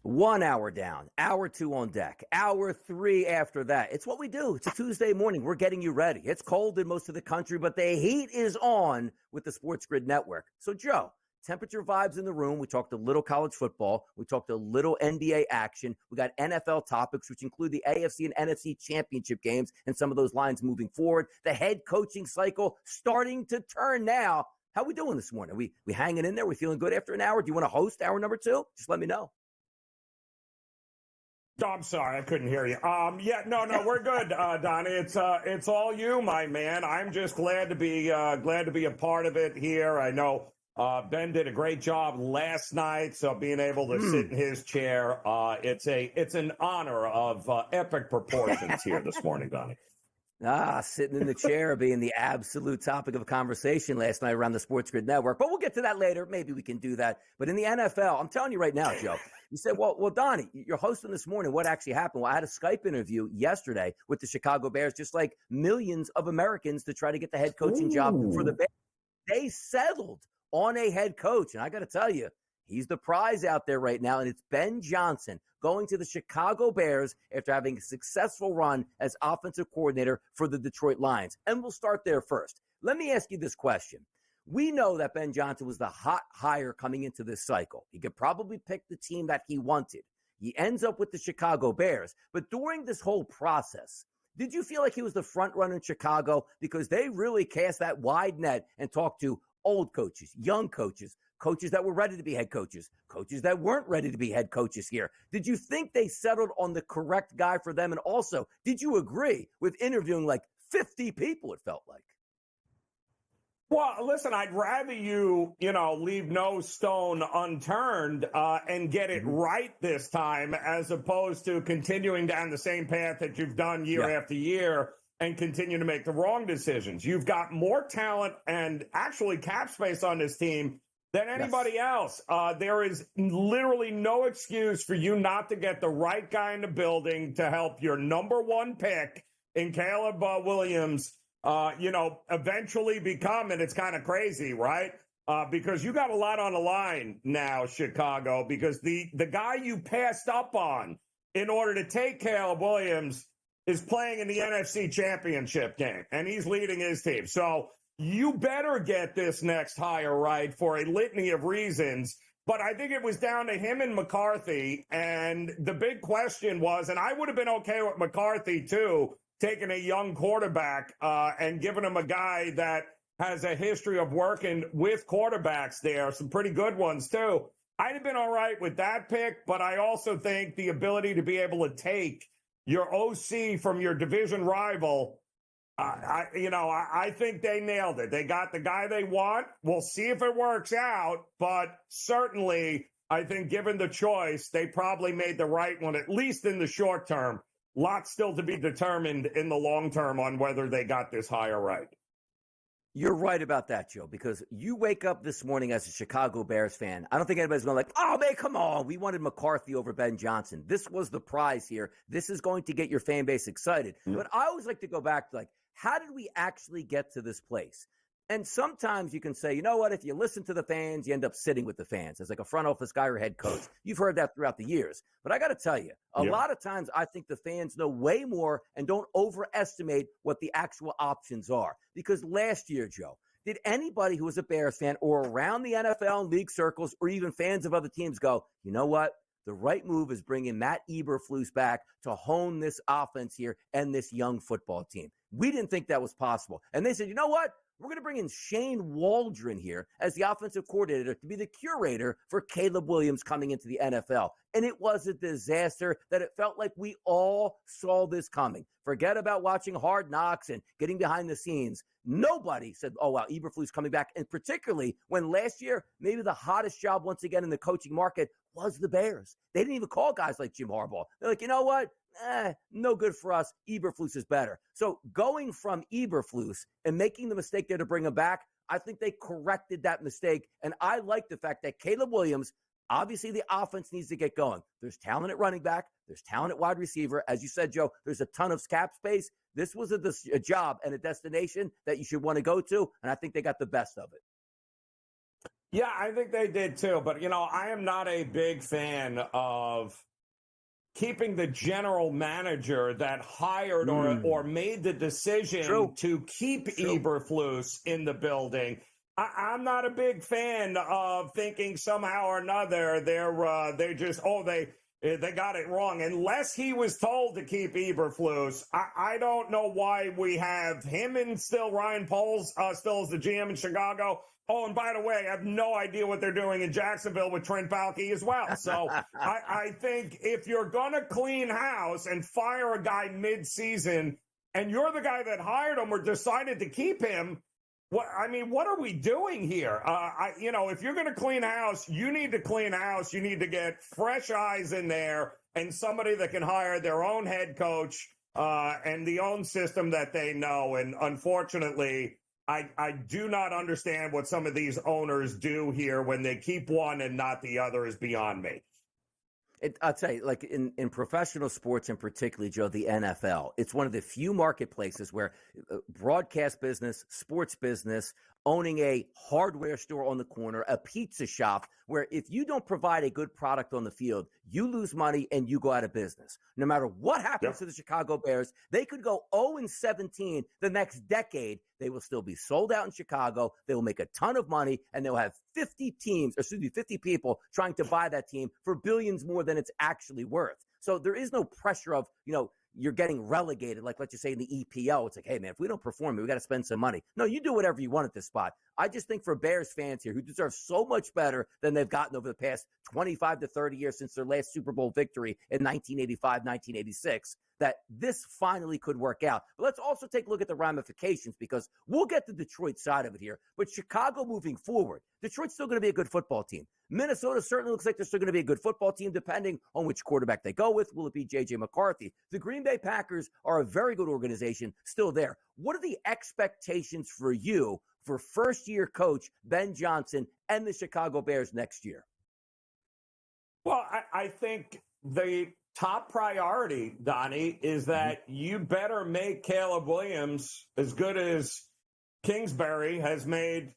1 hour down, hour 2 on deck, hour 3 after that. It's what we do. It's a Tuesday morning. We're getting you ready. It's cold in most of the country, but the heat is on with the SportsGrid network. So, Joe, temperature vibes in the room. We talked a little college football. We talked a little NBA action. We got NFL topics, which include the AFC and NFC championship games and some of those lines moving forward. The head coaching cycle starting to turn now. How we doing this morning? We hanging in there? We feeling good after an hour? Do you want to host hour number 2? Just let me know. Oh, I'm sorry, I couldn't hear you. No, we're good, Donnie. It's all you, my man. I'm just glad to be a part of it here. I know Ben did a great job last night, so being able to sit in his chair, it's an honor of epic proportions here this morning, Donnie. Sitting in the chair being the absolute topic of conversation last night around the SportsGrid network. But we'll get to that later. Maybe we can do that. But in the NFL, I'm telling you right now, Joe, you said, well, Donnie, you're hosting this morning. What actually happened? Well, I had a Skype interview yesterday with the Chicago Bears, just like millions of Americans to try to get the head coaching job for the Bears. They settled on a head coach. And I got to tell you, he's the prize out there right now, and it's Ben Johnson going to the Chicago Bears after having a successful run as offensive coordinator for the Detroit Lions. And we'll start there first. Let me ask you this question. We know that Ben Johnson was the hot hire coming into this cycle. He could probably pick the team that he wanted. He ends up with the Chicago Bears. But during this whole process, did you feel like he was the front runner in Chicago? Because they really cast that wide net and talked to old coaches, young coaches, coaches that were ready to be head coaches, coaches that weren't ready to be head coaches here. Did you think they settled on the correct guy for them? And also, did you agree with interviewing like 50 people, it felt like? Well, listen, I'd rather you leave no stone unturned and get it right this time, as opposed to continuing down the same path that you've done year after year and continue to make the wrong decisions. You've got more talent and actually cap space on this team than anybody else. There is literally no excuse for you not to get the right guy in the building to help your number one pick in Caleb Williams, eventually become, and it's kind of crazy, right? Because you got a lot on the line now, Chicago, because the guy you passed up on in order to take Caleb Williams is playing in the NFC Championship game, and he's leading his team. So you better get this next hire right for a litany of reasons. But I think it was down to him and McCarthy. And the big question was, and I would have been okay with McCarthy too, taking a young quarterback and giving him a guy that has a history of working with quarterbacks there, some pretty good ones too. I'd have been all right with that pick, but I also think the ability to be able to take your OC from your division rival, I think they nailed it. They got the guy they want. We'll see if it works out, but certainly I think given the choice, they probably made the right one, at least in the short term. Lots still to be determined in the long term on whether they got this hire right. You're right about that, Joe, because you wake up this morning as a Chicago Bears fan. I don't think anybody's going to oh, man, come on. We wanted McCarthy over Ben Johnson. This was the prize here. This is going to get your fan base excited. But I always like to go back to, how did we actually get to this place? And sometimes you can say, you know what, if you listen to the fans, you end up sitting with the fans as like a front office guy or head coach. You've heard that throughout the years. But I got to tell you, a lot of times I think the fans know way more and don't overestimate what the actual options are. Because last year, Joe, did anybody who was a Bears fan or around the NFL and league circles or even fans of other teams go, you know what? The right move is bringing Matt Eberflus back to hone this offense here and this young football team. We didn't think that was possible. And they said, you know what? We're going to bring in Shane Waldron here as the offensive coordinator to be the curator for Caleb Williams coming into the NFL. And it was a disaster that it felt like we all saw this coming. Forget about watching Hard Knocks and getting behind the scenes. Nobody said, oh, wow, Eberflus coming back. And particularly when last year, maybe the hottest job once again in the coaching market was the Bears. They didn't even call guys like Jim Harbaugh. They're like, you know what? No good for us. Eberflus is better. So going from Eberflus and making the mistake there to bring him back, I think they corrected that mistake. And I like the fact that Caleb Williams, obviously the offense needs to get going. There's talent at running back. There's talent at wide receiver. As you said, Joe, there's a ton of cap space. This was a job and a destination that you should want to go to. And I think they got the best of it. Yeah, I think they did too. But, I am not a big fan of keeping the general manager that hired or made the decision True. to keep True. Eberflus in the building. I'm not a big fan of thinking somehow or another they got it wrong. Unless he was told to keep Eberflus, I don't know why we have him and still Ryan Poles still as the GM in Chicago. Oh, and by the way, I have no idea what they're doing in Jacksonville with Trent Baalke as well. So I think if you're going to clean house and fire a guy mid-season and you're the guy that hired him or decided to keep him, what are we doing here? If you're going to clean house, you need to clean house. You need to get fresh eyes in there and somebody that can hire their own head coach and the own system that they know. And unfortunately, I do not understand what some of these owners do here when they keep one and not the other is beyond me. I'll tell you, like in professional sports and particularly, Joe, the NFL, it's one of the few marketplaces where broadcast business, sports business, owning a hardware store on the corner, a pizza shop, where if you don't provide a good product on the field, you lose money and you go out of business. No matter what happens to the Chicago Bears, they could go 0-17 the next decade. They will still be sold out in Chicago. They will make a ton of money, and they'll have 50 people trying to buy that team for billions more than it's actually worth. So there is no pressure of, you're getting relegated, like let's just say in the EPO. It's like, hey, man, if we don't perform, we got to spend some money. No, you do whatever you want at this spot. I just think for Bears fans here who deserve so much better than they've gotten over the past 25 to 30 years since their last Super Bowl victory in 1985, 1986, that this finally could work out. But let's also take a look at the ramifications, because we'll get the Detroit side of it here. But Chicago moving forward, Detroit's still going to be a good football team. Minnesota certainly looks like they're still going to be a good football team, depending on which quarterback they go with. Will it be J.J. McCarthy? The Green Bay Packers are a very good organization, still there. What are the expectations for you for first-year coach Ben Johnson and the Chicago Bears next year? Well, I think the top priority, Donnie, is that you better make Caleb Williams as good as Kingsbury has made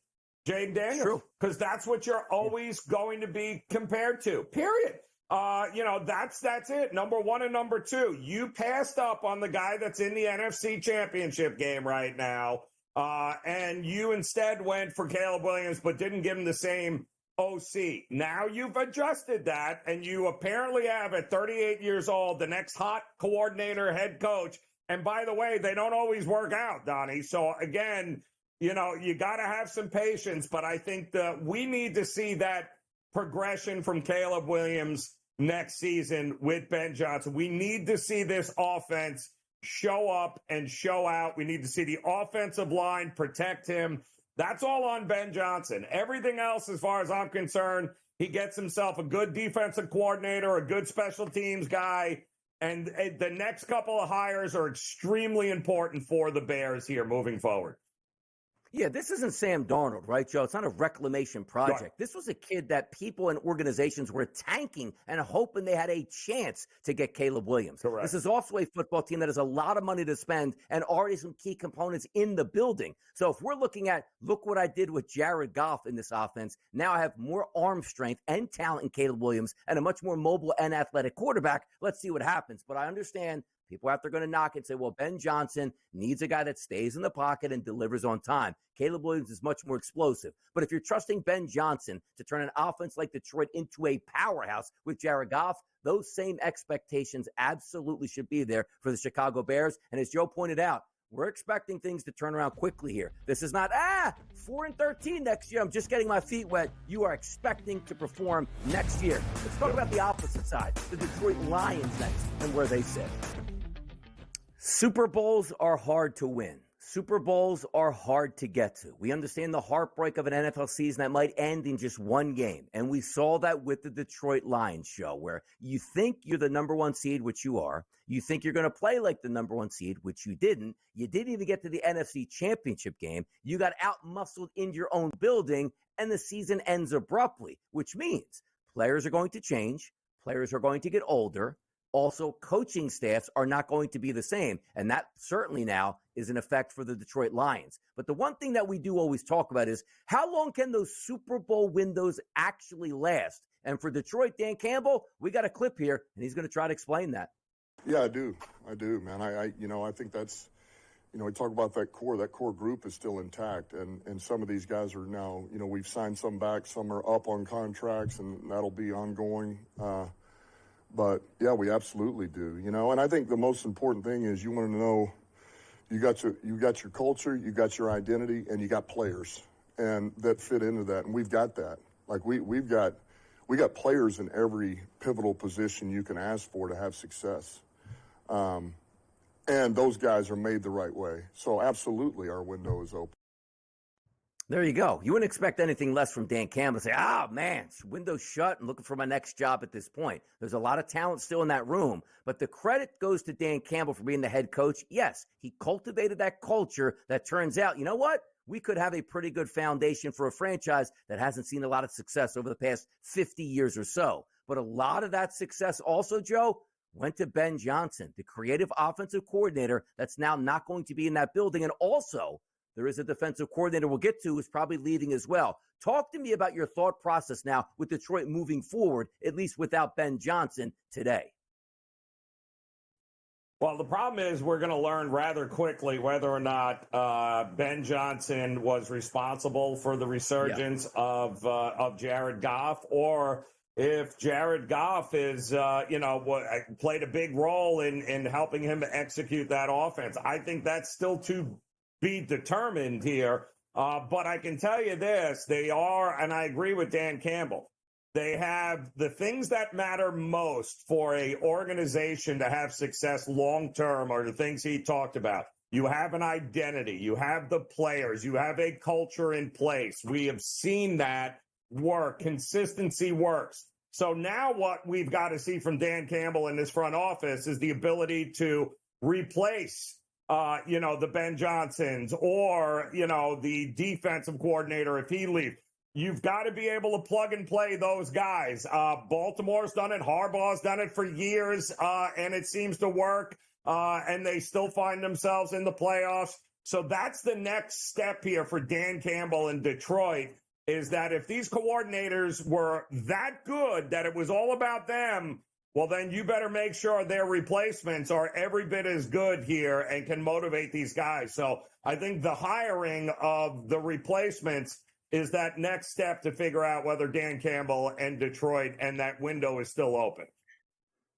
Jayden Daniels, because that's what you're always going to be compared to, period. That's it. Number one and number two. You passed up on the guy that's in the NFC Championship game right now, and you instead went for Caleb Williams but didn't give him the same OC. Now you've adjusted that, and you apparently have, at 38 years old, the next hot coordinator, head coach. And by the way, they don't always work out, Donnie. So again, you got to have some patience, but I think that we need to see that progression from Caleb Williams next season with Ben Johnson. We need to see this offense show up and show out. We need to see the offensive line protect him. That's all on Ben Johnson. Everything else, as far as I'm concerned, he gets himself a good defensive coordinator, a good special teams guy, and the next couple of hires are extremely important for the Bears here moving forward. Yeah, this isn't Sam Darnold, right, Joe? It's not a reclamation project. Right. This was a kid that people and organizations were tanking and hoping they had a chance to get Caleb Williams. Correct. This is also a football team that has a lot of money to spend and already some key components in the building. So if we're looking at, look what I did with Jared Goff in this offense, now I have more arm strength and talent in Caleb Williams and a much more mobile and athletic quarterback. Let's see what happens. But I understand people out there going to knock it and say, well, Ben Johnson needs a guy that stays in the pocket and delivers on time. Caleb Williams is much more explosive. But if you're trusting Ben Johnson to turn an offense like Detroit into a powerhouse with Jared Goff, those same expectations absolutely should be there for the Chicago Bears. And as Joe pointed out, we're expecting things to turn around quickly here. This is not, 4-13 next year. I'm just getting my feet wet. You are expecting to perform next year. Let's talk about the opposite side, the Detroit Lions next, and where they sit. Super Bowls are hard to win. Super Bowls are hard to get to. We understand the heartbreak of an NFL season that might end in just one game. And we saw that with the Detroit Lions show, where you think you're the number one seed, which you are. You think you're going to play like the number one seed, which you didn't. You didn't even get to the NFC Championship game. You got out-muscled in your own building, and the season ends abruptly, which means players are going to change. Players are going to get older. Also, coaching staffs are not going to be the same. And that certainly now is an effect for the Detroit Lions. But the one thing that we do always talk about is how long can those Super Bowl windows actually last? And for Detroit, Dan Campbell, we got a clip here, and he's going to try to explain that. Yeah, I do, man. I think that's, we talk about that core group is still intact, and some of these guys are now, we've signed some back, some are up on contracts, and that'll be ongoing. But yeah, we absolutely do, and I think the most important thing is you want to know you got your culture, you got your identity, and you got players and that fit into that, and we've got that. Like we got players in every pivotal position you can ask for to have success. And those guys are made the right way. So absolutely our window is open. There you go. You wouldn't expect anything less from Dan Campbell to say, man, window's shut and looking for my next job at this point. There's a lot of talent still in that room, but the credit goes to Dan Campbell for being the head coach. Yes, he cultivated that culture that turns out, you know what? We could have a pretty good foundation for a franchise that hasn't seen a lot of success over the past 50 years or so. But a lot of that success also, Joe, went to Ben Johnson, the creative offensive coordinator that's now not going to be in that building. And also, there is a defensive coordinator we'll get to who's probably leaving as well. Talk to me about your thought process now with Detroit moving forward, at least without Ben Johnson today. Well, the problem is we're going to learn rather quickly whether or not Ben Johnson was responsible for the resurgence of Jared Goff, or if Jared Goff is, played a big role in helping him to execute that offense. I think that's still to be determined here. But I can tell you this, they are, and I agree with Dan Campbell, they have the things that matter most for a organization to have success long-term are the things he talked about. You have an identity. You have the players. You have a culture in place. We have seen that work. Consistency works. So now what we've got to see from Dan Campbell in this front office is the ability to replace the Ben Johnsons or, the defensive coordinator if he leaves. You've got to be able to plug and play those guys. Baltimore's done it. Harbaugh's done it for years, and it seems to work, and they still find themselves in the playoffs. So that's the next step here for Dan Campbell in Detroit, is that if these coordinators were that good that it was all about them, well, then you better make sure their replacements are every bit as good here and can motivate these guys. So I think the hiring of the replacements is that next step to figure out whether Dan Campbell and Detroit and that window is still open.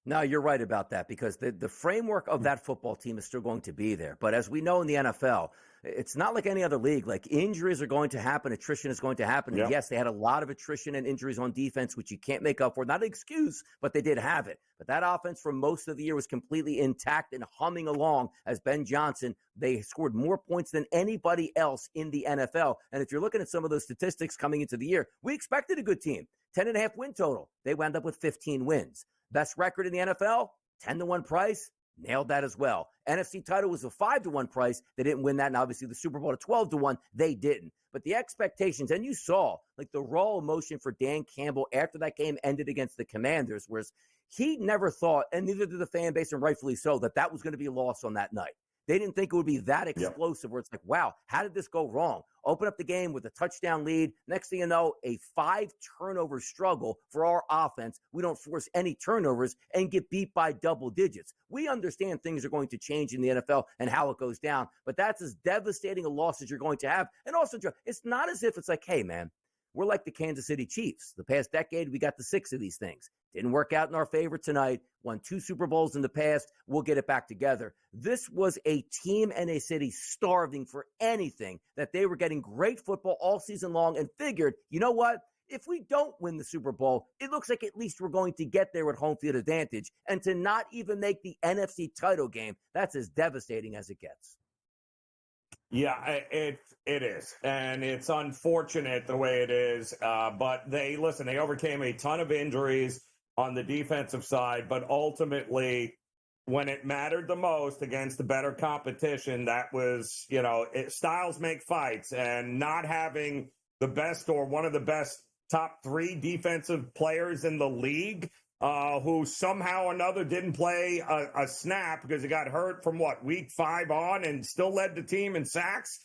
No, you're right about that, because the framework of that football team is still going to be there. But as we know in the NFL, it's not like any other league. Like, injuries are going to happen. Attrition is going to happen. And yes, they had a lot of attrition and injuries on defense, which you can't make up for. Not an excuse, but they did have it. But that offense for most of the year was completely intact and humming along as Ben Johnson. They scored more points than anybody else in the NFL. And if you're looking at some of those statistics coming into the year, we expected a good team. 10.5 win total. They wound up with 15 wins. Best record in the NFL, 10-1 price. Nailed that as well. NFC title was a 5-1 price. They didn't win that. And obviously the Super Bowl at 12-1, they didn't. But the expectations, and you saw like the raw emotion for Dan Campbell after that game ended against the Commanders, whereas he never thought, and neither did the fan base, and rightfully so, that was going to be a loss on that night. They didn't think it would be that explosive where it's like, wow, how did this go wrong? Open up the game with a touchdown lead. Next thing you know, a 5-turnover struggle for our offense. We don't force any turnovers and get beat by double digits. We understand things are going to change in the NFL and how it goes down, but that's as devastating a loss as you're going to have. And also, it's not as if it's like, hey, man, we're like the Kansas City Chiefs. The past decade, we got the 6 of these things. Didn't work out in our favor tonight. Won 2 Super Bowls in the past. We'll get it back together. This was a team and a city starving for anything, that they were getting great football all season long and figured, you know what? If we don't win the Super Bowl, it looks like at least we're going to get there with home field advantage. And to not even make the NFC title game, that's as devastating as it gets. Yeah, it is. And it's unfortunate the way it is. But they overcame a ton of injuries on the defensive side. But ultimately, when it mattered the most against the better competition, that was, styles make fights. And not having the best or one of the best top 3 defensive players in the league who somehow or another didn't play a snap because he got hurt from week 5 on and still led the team in sacks.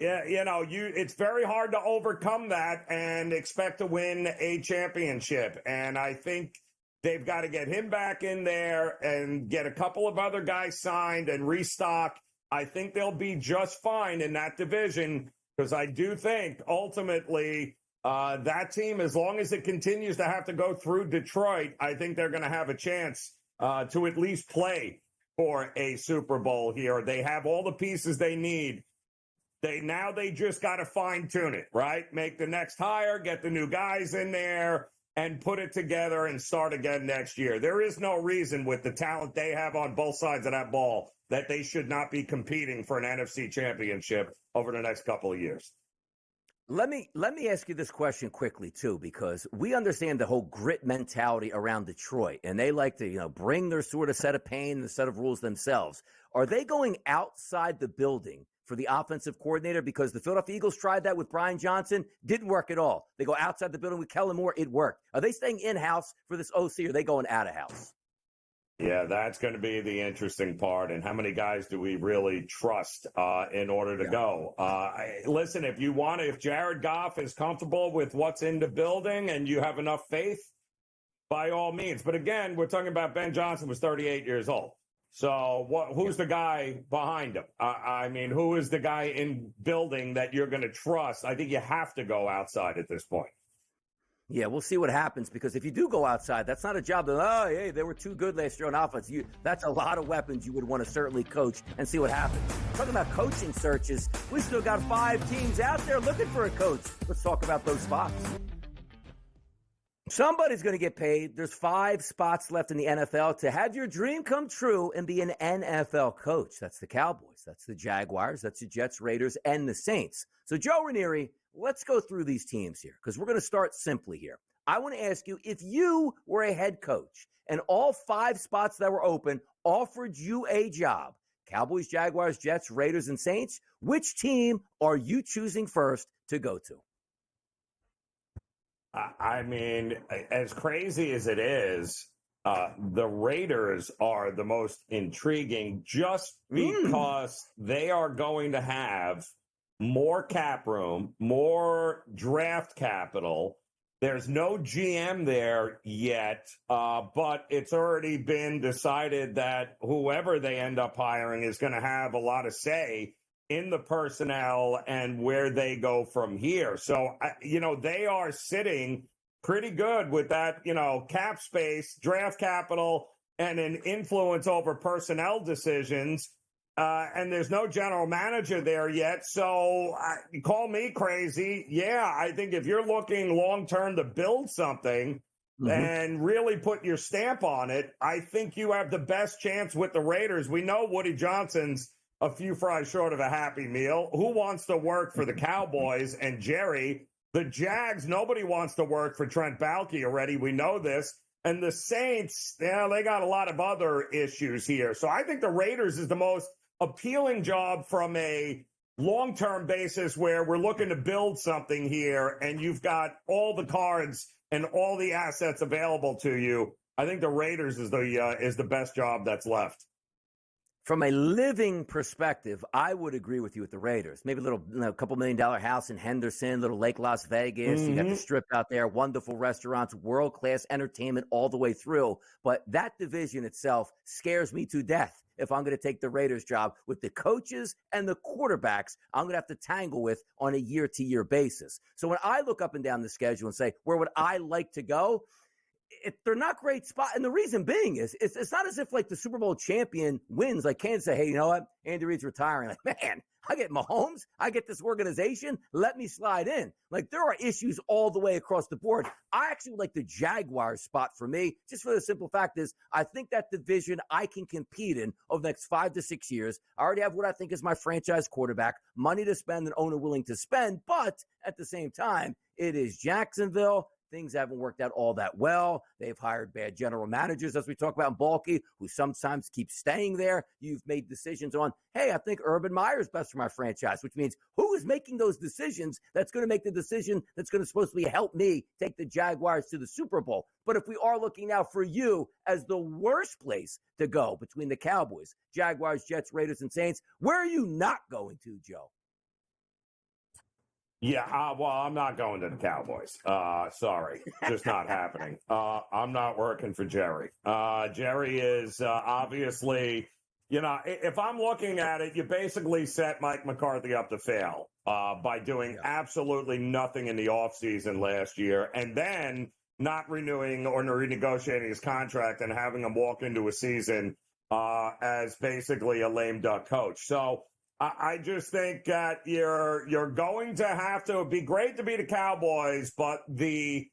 It's very hard to overcome that and expect to win a championship. And I think they've got to get him back in there and get a couple of other guys signed and restock. I think they'll be just fine in that division because I do think ultimately that team, as long as it continues to have to go through Detroit, I think they're going to have a chance to at least play for a Super Bowl here. They have all the pieces they need. They just got to fine tune it, right? Make the next hire, get the new guys in there, and put it together and start again next year. There is no reason with the talent they have on both sides of that ball that they should not be competing for an NFC championship over the next couple of years. Let me ask you this question quickly, too, because we understand the whole grit mentality around Detroit, and they like to, bring their sort of set of pain and set of rules themselves. Are they going outside the building for the offensive coordinator? Because the Philadelphia Eagles tried that with Brian Johnson, didn't work at all. They go outside the building with Kellen Moore, it worked. Are they staying in-house for this OC, or are they going out-of-house? Yeah, that's going to be the interesting part. And how many guys do we really trust in order to go? Listen, if Jared Goff is comfortable with what's in the building and you have enough faith, by all means. But again, we're talking about Ben Johnson was 38 years old. So who's the guy behind him? Who is the guy in building that you're going to trust? I think you have to go outside at this point. Yeah, we'll see what happens, because if you do go outside, that's not a job that, they were too good last year on offense. That's a lot of weapons you would want to certainly coach and see what happens. Talking about coaching searches, we still got 5 teams out there looking for a coach. Let's talk about those spots. Somebody's going to get paid. There's 5 spots left in the NFL to have your dream come true and be an NFL coach. That's the Cowboys. That's the Jaguars. That's the Jets, Raiders, and the Saints. So, Joe Ranieri, let's go through these teams here, because we're going to start simply here. I want to ask you, if you were a head coach and all 5 spots that were open offered you a job, Cowboys, Jaguars, Jets, Raiders, and Saints, which team are you choosing first to go to? As crazy as it is, the Raiders are the most intriguing just because they are going to have more cap room, more draft capital. There's no GM there yet, but it's already been decided that whoever they end up hiring is going to have a lot of say in the personnel and where they go from here. So, they are sitting pretty good with that, cap space, draft capital, and an influence over personnel decisions. And there's no general manager there yet. So call me crazy. Yeah, I think if you're looking long-term to build something and really put your stamp on it, I think you have the best chance with the Raiders. We know Woody Johnson's a few fries short of a Happy Meal. Who wants to work for the Cowboys and Jerry? The Jags, nobody wants to work for Trent Baalke already. We know this. And the Saints, they got a lot of other issues here. So I think the Raiders is the most appealing job from a long-term basis where we're looking to build something here and you've got all the cards and all the assets available to you. I think the Raiders is the best job that's left. From a living perspective, I would agree with you with the Raiders. Maybe a little, couple $1 million house in Henderson, little Lake Las Vegas. You got the Strip out there, wonderful restaurants, world-class entertainment all the way through. But that division itself scares me to death if I'm going to take the Raiders job with the coaches and the quarterbacks I'm going to have to tangle with on a year-to-year basis. So when I look up and down the schedule and say, where would I like to go? They're not great spot. And the reason being is it's not as if like the Super Bowl champion wins. Like Kansas say, hey, you know what? Andy Reid's retiring. Like, man, I get Mahomes. I get this organization. Let me slide in. Like, there are issues all the way across the board. I actually like the Jaguars spot for me, just for the simple fact is I think that division I can compete in over the next 5 to 6 years. I already have what I think is my franchise quarterback, money to spend, and owner willing to spend. But at the same time, it is Jacksonville, things haven't worked out all that well. They've hired bad general managers, as we talk about in Balky, who sometimes keep staying there. You've made decisions on, hey, I think Urban Meyer is best for my franchise, which means who is making those decisions that's going to make the decision that's going to supposed to be help me take the Jaguars to the Super Bowl. But if we are looking now for you as the worst place to go between the Cowboys, Jaguars, Jets, Raiders, and Saints, where are you not going to, Joe? Yeah, well, I'm not going to the Cowboys. Sorry, just not happening. I'm not working for Jerry. Jerry is obviously, if I'm looking at it, you basically set Mike McCarthy up to fail by doing absolutely nothing in the offseason last year and then not renewing or renegotiating his contract and having him walk into a season as basically a lame duck coach. So I just think that you're going to have to be great to be the Cowboys, but the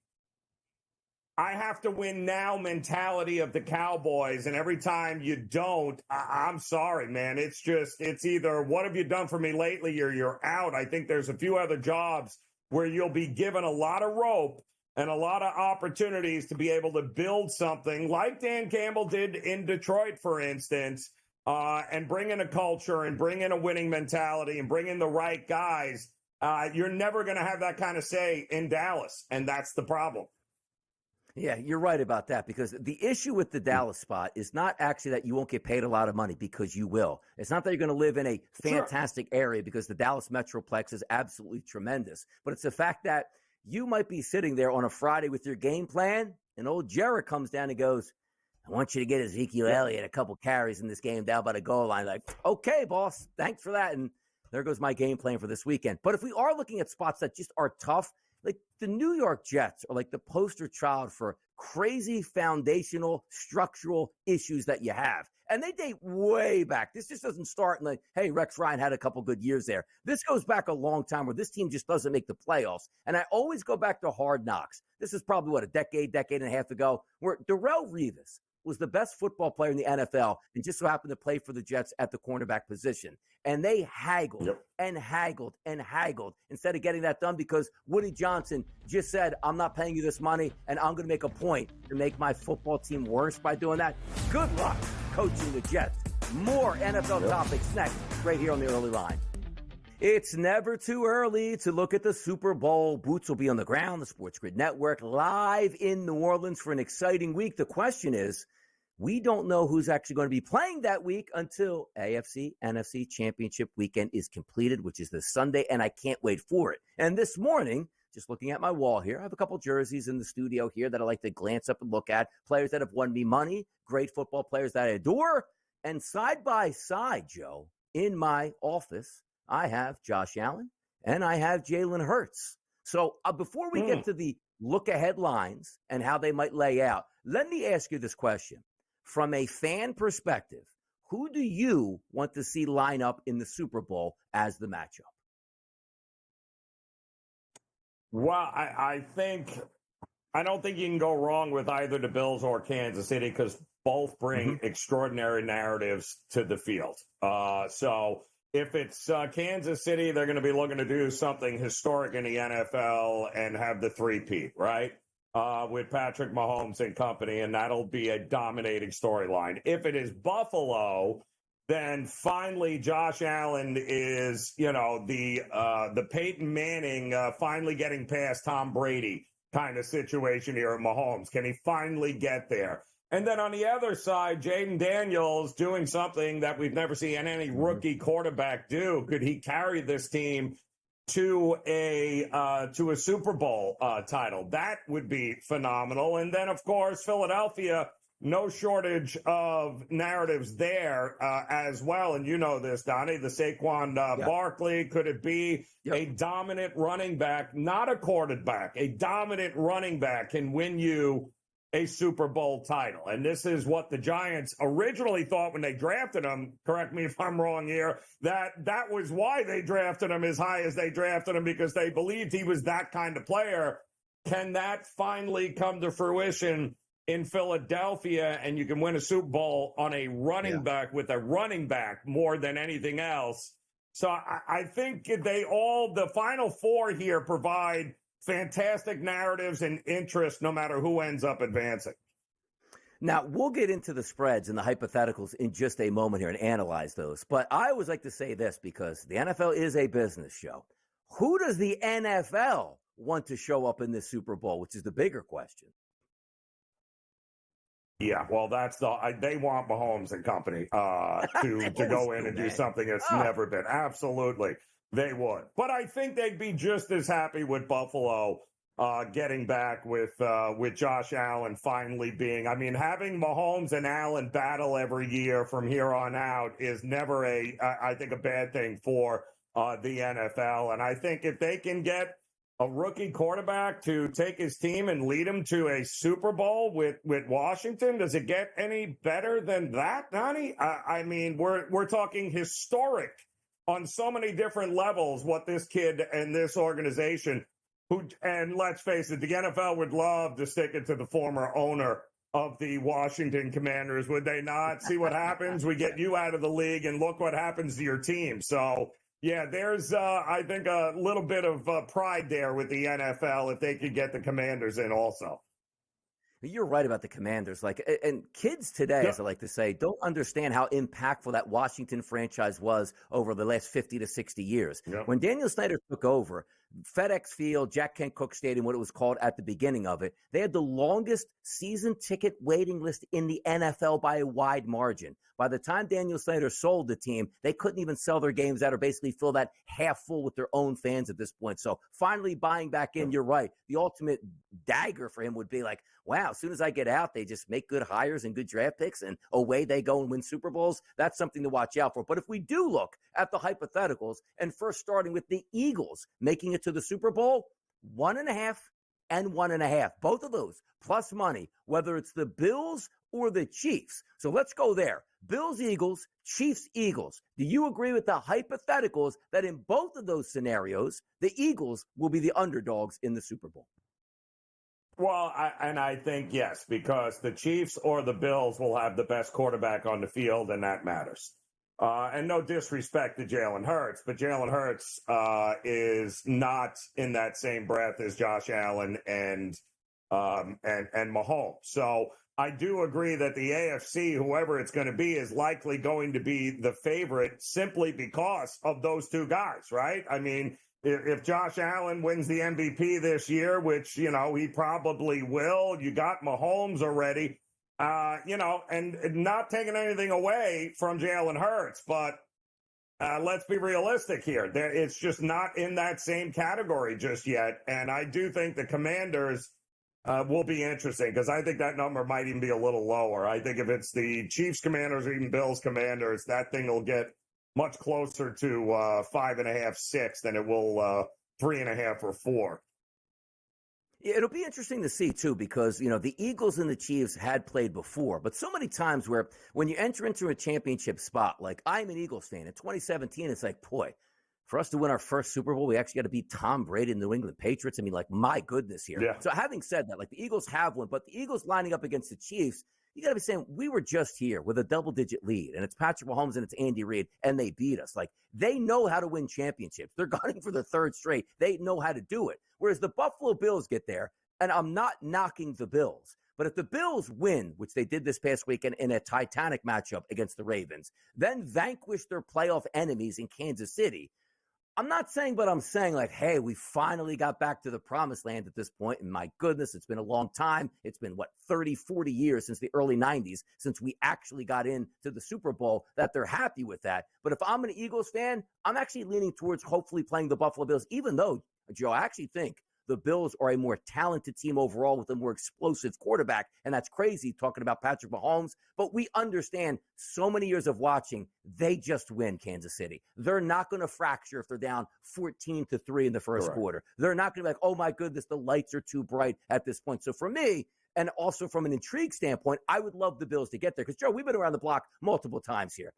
I have to win now mentality of the Cowboys, and every time you don't, I'm sorry, man. It's either what have you done for me lately or you're out. I think there's a few other jobs where you'll be given a lot of rope and a lot of opportunities to be able to build something like Dan Campbell did in Detroit, for instance. And bring in a culture and bring in a winning mentality and bring in the right guys, you're never going to have that kind of say in Dallas, and that's the problem. Yeah, you're right about that, because the issue with the Dallas spot is not actually that you won't get paid a lot of money, because you will. It's not that you're going to live in a fantastic area, because the Dallas Metroplex is absolutely tremendous. But it's the fact that you might be sitting there on a Friday with your game plan, and old Jarrett comes down and goes, I want you to get Ezekiel Elliott a couple carries in this game down by the goal line. Like, okay, boss, thanks for that. And there goes my game plan for this weekend. But if we are looking at spots that just are tough, like the New York Jets are like the poster child for crazy foundational structural issues that you have. And they date way back. This just doesn't start in like, hey, Rex Ryan had a couple good years there. This goes back a long time where this team just doesn't make the playoffs. And I always go back to Hard Knocks. This is probably, a decade and a half ago, where Darrelle Revis was the best football player in the NFL and just so happened to play for the Jets at the cornerback position. And they haggled and haggled and haggled instead of getting that done, because Woody Johnson just said, I'm not paying you this money, and I'm going to make a point to make my football team worse by doing that. Good luck coaching the Jets. More NFL topics next, right here on the Early Line. It's never too early to look at the Super Bowl. Boots will be on the ground, the SportsGrid Network, live in New Orleans for an exciting week. The question is, we don't know who's actually going to be playing that week until AFC, NFC Championship weekend is completed, which is this Sunday, and I can't wait for it. And this morning, just looking at my wall here, I have a couple jerseys in the studio here that I like to glance up and look at, players that have won me money, great football players that I adore, and side by side, Joe, in my office, I have Josh Allen and I have Jalen Hurts. So before we get to the look-ahead lines and how they might lay out, let me ask you this question. From a fan perspective, who do you want to see line up in the Super Bowl as the matchup? Well, I don't think you can go wrong with either the Bills or Kansas City, because both bring extraordinary narratives to the field. So if it's Kansas City, they're going to be looking to do something historic in the NFL and have the three-peat, right? With Patrick Mahomes and company, and that'll be a dominating storyline. If it is Buffalo, then finally Josh Allen is, the Peyton Manning finally getting past Tom Brady kind of situation here at Mahomes. Can he finally get there? And then on the other side, Jayden Daniels doing something that we've never seen any rookie quarterback do. Could he carry this team to a Super Bowl title? That would be phenomenal. And then, of course, Philadelphia, no shortage of narratives there as well. And you know this, Donnie, the Saquon Barkley. Could it be a dominant running back, not a quarterback, a dominant running back can win you a Super Bowl title? And this is what the Giants originally thought when they drafted him. Correct me if I'm wrong here, that was why they drafted him as high as they drafted him, because they believed he was that kind of player. Can that finally come to fruition in Philadelphia, and you can win a Super Bowl on a running back with a running back more than anything else? So I think the Final Four here provide fantastic narratives and interest no matter who ends up advancing. Now, we'll get into the spreads and the hypotheticals in just a moment here and analyze those. But I always like to say this because the NFL is a business show. Who does the NFL want to show up in this Super Bowl, which is the bigger question? Yeah, well, they want Mahomes and company to go in and do something that's never been. Absolutely, they would. But I think they'd be just as happy with Buffalo getting back with Josh Allen finally being. I mean, having Mahomes and Allen battle every year from here on out is never I think, a bad thing for the NFL. And I think if they can get a rookie quarterback to take his team and lead him to a Super Bowl with Washington, does it get any better than that, Donnie? I mean, we're talking historic on so many different levels what this kid and this organization and let's face it, the NFL would love to stick it to the former owner of the Washington Commanders, would they not? See what happens? We get you out of the league, and look what happens to your team. So, yeah, there's, I think, a little bit of pride there with the NFL if they could get the Commanders in also. You're right about the Commanders. And kids today, as I like to say, don't understand how impactful that Washington franchise was over the last 50 to 60 years. Yep. When Daniel Snyder took over, FedEx Field, Jack Kent Cooke Stadium, what it was called at the beginning of it, they had the longest season ticket waiting list in the NFL by a wide margin. By the time Daniel Snyder sold the team, they couldn't even sell their games out or basically fill that half full with their own fans at this point. So finally buying back in, you're right. The ultimate dagger for him would be like, wow, as soon as I get out, they just make good hires and good draft picks and away they go and win Super Bowls. That's something to watch out for. But if we do look at the hypotheticals, and first starting with the Eagles making it to the Super Bowl, 1.5 and 1.5, both of those plus money, whether it's the Bills or the Chiefs. So let's go there. Bills, Eagles, Chiefs, Eagles. Do you agree with the hypotheticals that in both of those scenarios, the Eagles will be the underdogs in the Super Bowl? Well, I think yes, because the Chiefs or the Bills will have the best quarterback on the field, and that matters. And no disrespect to Jalen Hurts, but Jalen Hurts is not in that same breath as Josh Allen and Mahomes. So I do agree that the AFC, whoever it's going to be, is likely going to be the favorite simply because of those two guys, right? I mean, if Josh Allen wins the MVP this year, which, he probably will, you got Mahomes already, and not taking anything away from Jalen Hurts, but let's be realistic here. It's just not in that same category just yet. And I do think the Commanders will be interesting because I think that number might even be a little lower. I think if it's the Chiefs Commanders or even Bills Commanders, that thing will get much closer to 5.5, 6 than it will 3.5 or 4. It'll be interesting to see, too, because, the Eagles and the Chiefs had played before, but so many times where when you enter into a championship spot, like I'm an Eagles fan, in 2017, it's like, boy, for us to win our first Super Bowl, we actually got to beat Tom Brady and the New England Patriots. I mean, like, my goodness here. Yeah. So having said that, like the Eagles have one, but the Eagles lining up against the Chiefs, you got to be saying, we were just here with a double-digit lead, and it's Patrick Mahomes and it's Andy Reid, and they beat us. Like, they know how to win championships. They're gunning for the third straight. They know how to do it. Whereas the Buffalo Bills get there, and I'm not knocking the Bills, but if the Bills win, which they did this past weekend in a titanic matchup against the Ravens, then vanquish their playoff enemies in Kansas City, I'm not saying, but I'm saying like, hey, we finally got back to the promised land at this point. And my goodness, it's been a long time. It's been, 30, 40 years since the early 90s, since we actually got into the Super Bowl, that they're happy with that. But if I'm an Eagles fan, I'm actually leaning towards hopefully playing the Buffalo Bills, even though, Joe, I actually think the Bills are a more talented team overall with a more explosive quarterback. And that's crazy talking about Patrick Mahomes. But we understand so many years of watching, they just win Kansas City. They're not going to fracture if they're down 14-3 in the first quarter. They're not going to be like, oh, my goodness, the lights are too bright at this point. So for me, and also from an intrigue standpoint, I would love the Bills to get there. Because, Joe, we've been around the block multiple times here.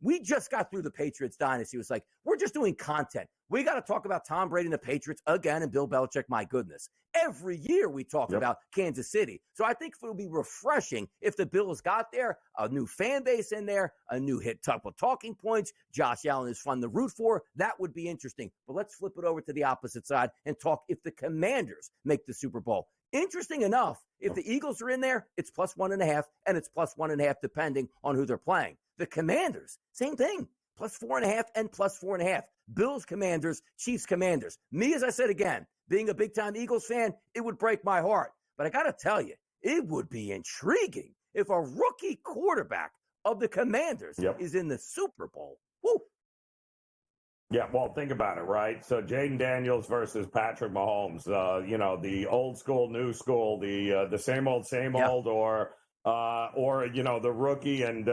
We just got through the Patriots dynasty. It was like, we're just doing content. We got to talk about Tom Brady and the Patriots again and Bill Belichick. My goodness. Every year we talk about Kansas City. So I think it would be refreshing if the Bills got there, a new fan base in there, a new hit couple talking points. Josh Allen is fun to root for. That would be interesting. But let's flip it over to the opposite side and talk if the Commanders make the Super Bowl. Interesting enough, if the Eagles are in there, it's +1.5, and it's +1.5 depending on who they're playing. The Commanders, same thing, +4.5 and +4.5. Bills, Commanders, Chiefs, Commanders. Me, as I said again, being a big-time Eagles fan, it would break my heart. But I got to tell you, it would be intriguing if a rookie quarterback of the Commanders is in the Super Bowl. Woo! Yeah, well, think about it, right? So Jayden Daniels versus Patrick Mahomes. The old school, new school, the same old, or the rookie and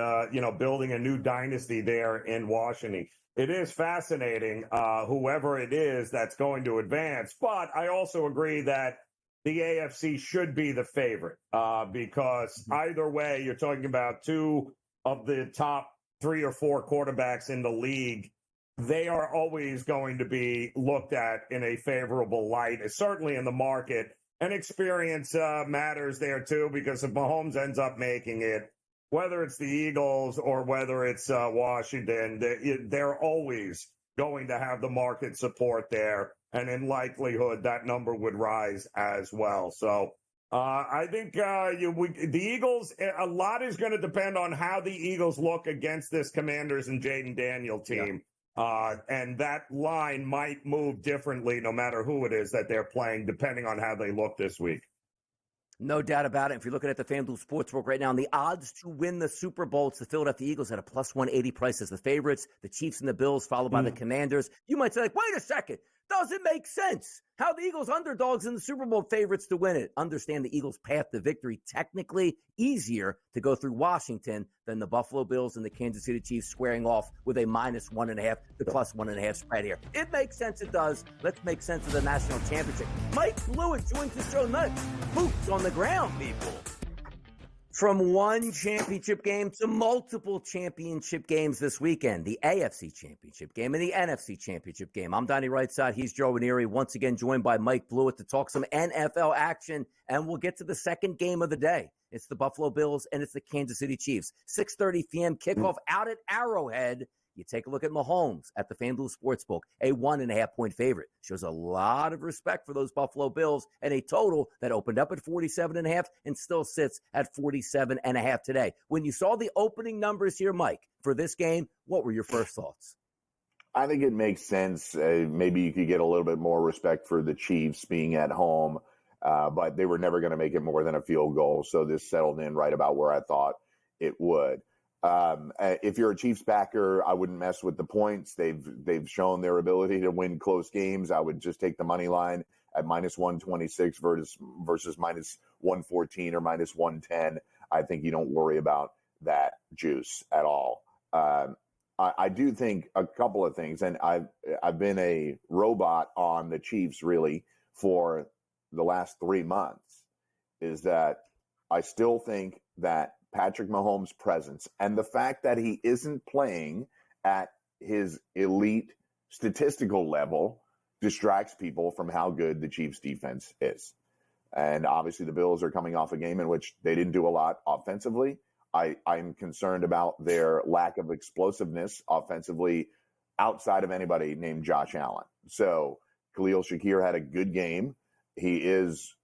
building a new dynasty there in Washington. It is fascinating, whoever it is that's going to advance. But I also agree that the AFC should be the favorite because either way, you're talking about two of the top 3 or 4 quarterbacks in the league. They are always going to be looked at in a favorable light, certainly in the market. And experience matters there, too, because if Mahomes ends up making it, whether it's the Eagles or whether it's Washington, they're always going to have the market support there. And in likelihood, that number would rise as well. So I think the Eagles, a lot is going to depend on how the Eagles look against this Commanders and Jayden Daniel team. And that line might move differently no matter who it is that they're playing, depending on how they look this week. No doubt about it. If you're looking at the FanDuel Sportsbook right now, and the odds to win the Super Bowl, it's the Philadelphia Eagles at a +180 price as the favorites, the Chiefs and the Bills, followed by the Commanders. You might say, like, wait a second. Doesn't make sense. How the Eagles underdogs in the Super Bowl favorites to win it. Understand the Eagles' path to victory technically easier to go through Washington than the Buffalo Bills and the Kansas City Chiefs squaring off with a -1.5 to +1.5 spread here. It makes sense. It does. Let's make sense of the national championship. Mike Blewett joins the show next. Boots on the ground, people. From one championship game to multiple championship games this weekend, the AFC championship game and the NFC championship game. I'm Donnie Rightside. He's Joe Ranieri, once again joined by Mike Blewett to talk some NFL action, and we'll get to the second game of the day. It's the Buffalo Bills and it's the Kansas City Chiefs. 6:30 p.m. kickoff out at Arrowhead. You take a look at Mahomes at the FanDuel Sportsbook, a 1.5-point favorite. Shows a lot of respect for those Buffalo Bills and a total that opened up at 47.5 and still sits at 47.5 today. When you saw the opening numbers here, Mike, for this game, what were your first thoughts? I think it makes sense. Maybe you could get a little bit more respect for the Chiefs being at home, but they were never going to make it more than a field goal. So this settled in right about where I thought it would. If you're a Chiefs backer, I wouldn't mess with the points. They've shown their ability to win close games. I would just take the money line at -126 versus -114 or -110. I think you don't worry about that juice at all. I do think a couple of things, and I've been a robot on the Chiefs really for the last 3 months, is that I still think that Patrick Mahomes' presence and the fact that he isn't playing at his elite statistical level distracts people from how good the Chiefs defense is. And obviously the Bills are coming off a game in which they didn't do a lot offensively. I'm concerned about their lack of explosiveness offensively outside of anybody named Josh Allen. So Khalil Shakir had a good game. He is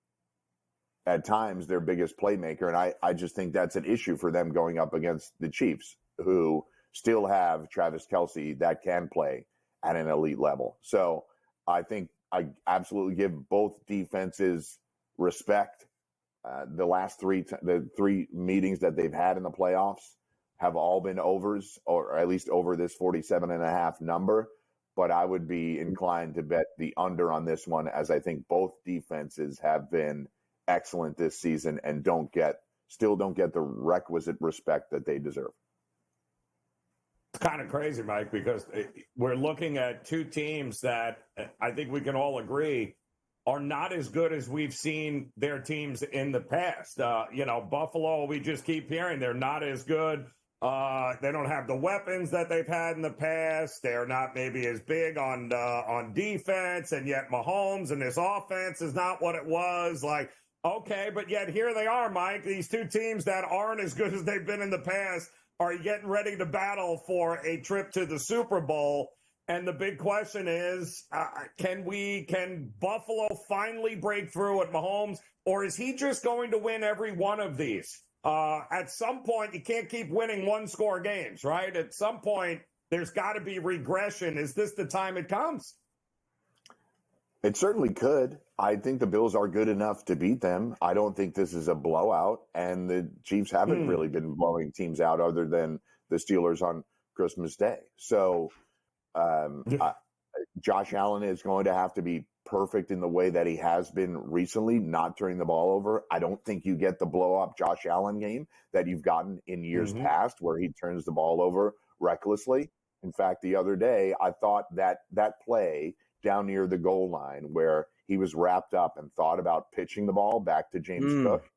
at times their biggest playmaker. And I just think that's an issue for them going up against the Chiefs, who still have Travis Kelce that can play at an elite level. So I think I absolutely give both defenses respect. The three meetings that they've had in the playoffs have all been overs, or at least over this 47.5 number. But I would be inclined to bet the under on this one, as I think both defenses have been excellent this season and still don't get the requisite respect that they deserve. It's kind of crazy, Mike, because we're looking at two teams that I think we can all agree are not as good as we've seen their teams in the past. Buffalo, we just keep hearing they're not as good They don't have the weapons that they've had in the past. They're not maybe as big on defense, and yet Mahomes and this offense is not what it was. Like, okay, but yet here they are, Mike. These two teams that aren't as good as they've been in the past are getting ready to battle for a trip to the Super Bowl. And the big question is, can Buffalo finally break through at Mahomes, or is he just going to win every one of these? At some point, you can't keep winning one-score games, right? At some point, there's got to be regression. Is this the time it comes? It certainly could. I think the Bills are good enough to beat them. I don't think this is a blowout, and the Chiefs haven't really been blowing teams out other than the Steelers on Christmas Day. So Josh Allen is going to have to be perfect in the way that he has been recently, not turning the ball over. I don't think you get the blow-up Josh Allen game that you've gotten in years past where he turns the ball over recklessly. In fact, the other day, I thought that play down near the goal line where he was wrapped up and thought about pitching the ball back to James Cook,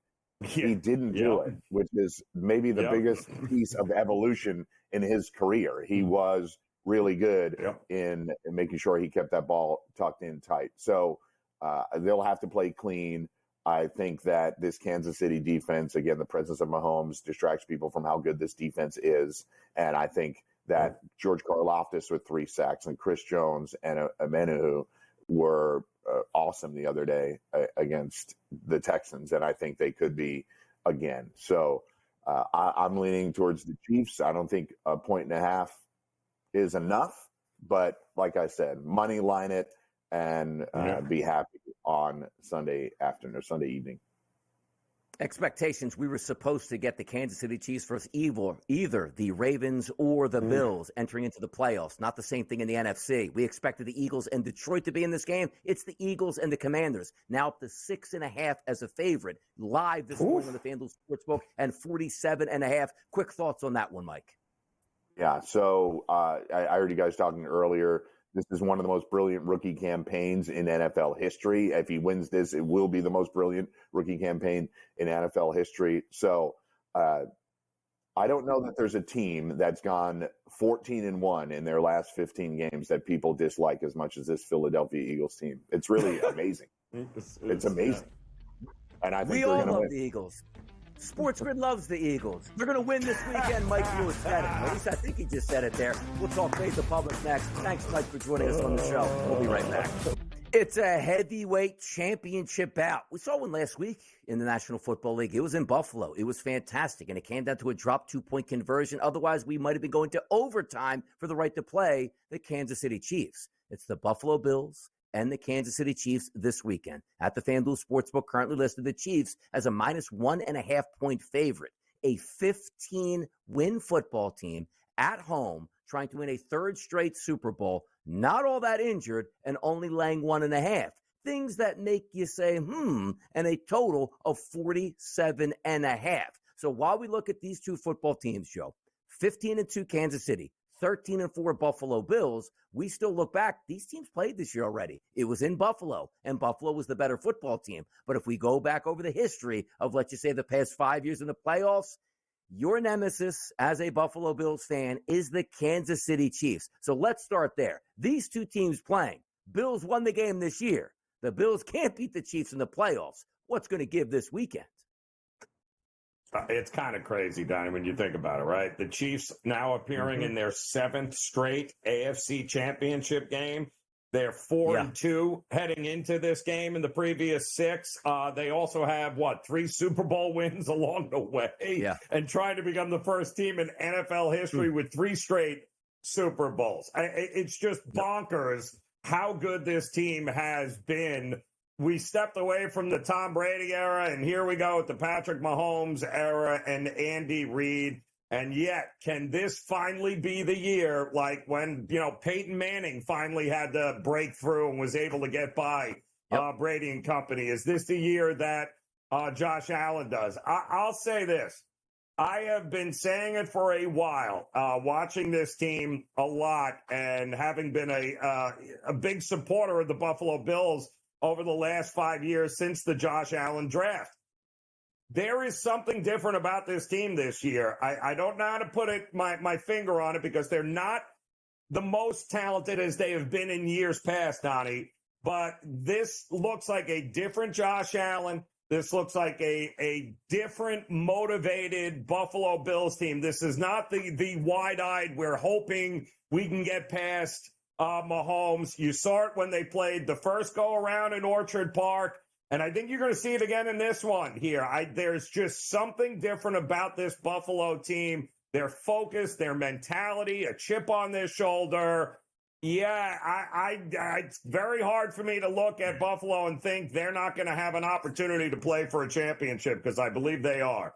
he didn't do it, which is maybe the biggest piece of evolution in his career. He was really good in making sure he kept that ball tucked in tight. So they'll have to play clean. I think that this Kansas City defense, again, the presence of Mahomes distracts people from how good this defense is. And I think that George Karlaftis with 3 sacks and Chris Jones and Amenu were awesome the other day against the Texans. And I think they could be again. So I'm leaning towards the Chiefs. I don't think 1.5 is enough, but like I said, money line it and be happy on Sunday afternoon or Sunday evening. Expectations, we were supposed to get the Kansas City Chiefs versus either the Ravens or the Bills entering into the playoffs. Not the same thing in the NFC. We expected the Eagles and Detroit to be in this game. It's the Eagles and the Commanders. Now up to 6.5 as a favorite. Live this morning on the FanDuel Sportsbook and 47.5. Quick thoughts on that one, Mike? Yeah, so I heard you guys talking earlier. This is one of the most brilliant rookie campaigns in NFL history. If he wins this, it will be the most brilliant rookie campaign in NFL history. So I don't know that there's a team that's gone 14-1 in their last 15 games that people dislike as much as this Philadelphia Eagles team. It's really amazing. It's amazing. And I think we they're all going to love win. the Eagles. SportsGrid loves the Eagles. They're going to win this weekend. Mike Lewis said it. At least I think he just said it there. We'll talk Fade the Public next. Thanks, Mike, for joining us on the show. We'll be right back. It's a heavyweight championship bout. We saw one last week in the National Football League. It was in Buffalo. It was fantastic, and it came down to a drop 2-point conversion. Otherwise, we might have been going to overtime for the right to play the Kansas City Chiefs. It's the Buffalo Bills and the Kansas City Chiefs this weekend. At the FanDuel Sportsbook, currently listed the Chiefs as a -1.5 point favorite. A 15-win football team at home trying to win a third straight Super Bowl, not all that injured, and only laying 1.5. Things that make you say, and a total of 47.5. So while we look at these two football teams, Joe, 15-2 Kansas City, 13-4 Buffalo Bills, we still look back. These teams played this year already. It was in Buffalo, and Buffalo was the better football team. But if we go back over the history of, let's just say, the past 5 years in the playoffs, your nemesis as a Buffalo Bills fan is the Kansas City Chiefs. So let's start there. These two teams playing. Bills won the game this year. The Bills can't beat the Chiefs in the playoffs. What's going to give this weekend? It's kind of crazy, Donnie, when you think about it, right? The Chiefs now appearing in their 7th straight AFC championship game. They're 4-2 heading into this game in the previous 6. They also have, 3 Super Bowl wins along the way and trying to become the first team in NFL history with 3 straight Super Bowls. It's just bonkers how good this team has been. We stepped away from the Tom Brady era, and here we go with the Patrick Mahomes era and Andy Reid. And yet, can this finally be the year, like when, Peyton Manning finally had to break through and was able to get by Brady and company? Is this the year that Josh Allen does? I'll say this. I have been saying it for a while, watching this team a lot and having been a big supporter of the Buffalo Bills over the last 5 years since the Josh Allen draft. there is something different about this team this year. I don't know how to put my finger on it because they're not the most talented as they have been in years past, Donnie. But this looks like a different Josh Allen. This looks like a different, motivated Buffalo Bills team. This is not the wide-eyed, we're hoping we can get past Mahomes. You saw it when they played the first go-around in Orchard Park, and I think you're going to see it again in this one here. There's just something different about this Buffalo team. Their focus, their mentality, a chip on their shoulder. Yeah, it's very hard for me to look at Buffalo and think they're not going to have an opportunity to play for a championship because I believe they are.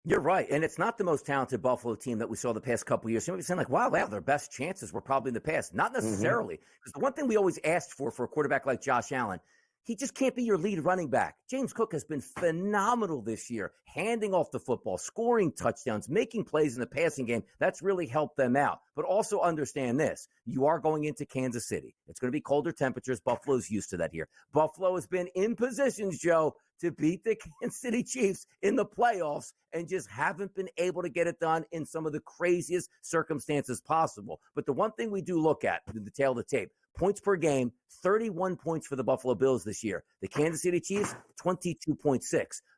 You're right. And it's not the most talented Buffalo team that we saw the past couple of years. Somebody's saying like, wow, their best chances were probably in the past. Not necessarily. Because the one thing we always asked for a quarterback like Josh Allen, he just can't be your lead running back. James Cook has been phenomenal this year, handing off the football, scoring touchdowns, making plays in the passing game. That's really helped them out. But also understand this. You are going into Kansas City. It's going to be colder temperatures. Buffalo's used to that here. Buffalo has been in positions, Joe, to beat the Kansas City Chiefs in the playoffs and just haven't been able to get it done in some of the craziest circumstances possible. But the one thing we do look at in the tail of the tape, points per game, 31 points for the Buffalo Bills this year. The Kansas City Chiefs, 22.6.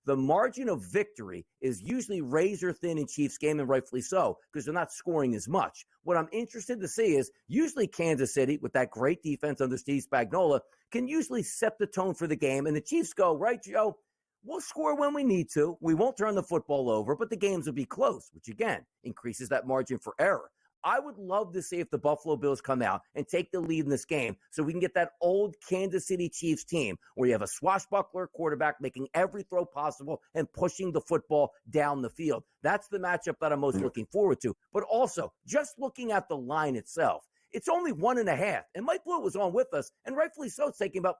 The margin of victory is usually razor thin in Chiefs game, and rightfully so, because they're not scoring as much. What I'm interested to see is usually Kansas City, with that great defense under Steve Spagnuolo, can usually set the tone for the game. And the Chiefs go, right, Joe, we'll score when we need to. We won't turn the football over, but the games will be close, which, again, increases that margin for error. I would love to see if the Buffalo Bills come out and take the lead in this game so we can get that old Kansas City Chiefs team where you have a swashbuckler quarterback making every throw possible and pushing the football down the field. That's the matchup that I'm most looking forward to. But also, just looking at the line itself, it's only 1.5. And Mike Blewett was on with us, and rightfully so, it's thinking about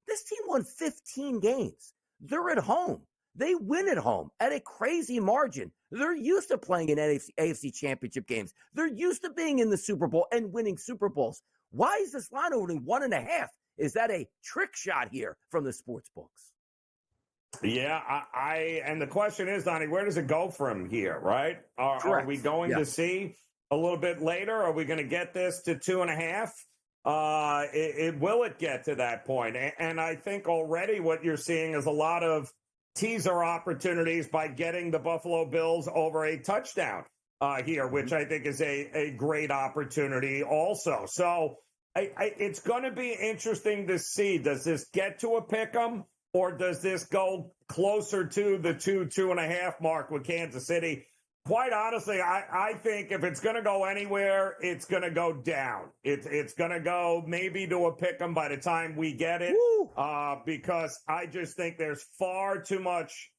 this team won 15 games. They're at home. They win at home at a crazy margin. They're used to playing in AFC championship games. They're used to being in the Super Bowl and winning Super Bowls. Why is this line only 1.5? Is that a trick shot here from the sports books? Yeah, and the question is, Donnie, where does it go from here, right? Are we going to see a little bit later? Are we going to get this to 2.5? Will it get to that point? And I think already what you're seeing is a lot of teaser opportunities by getting the Buffalo Bills over a touchdown here, which I think is a great opportunity also. So it's going to be interesting to see, does this get to a pick 'em or does this go closer to the 2.5 mark with Kansas City? Quite honestly, I think if it's going to go anywhere, it's going to go down. It's going to go maybe to a pick 'em by the time we get it, because I just think there's far too much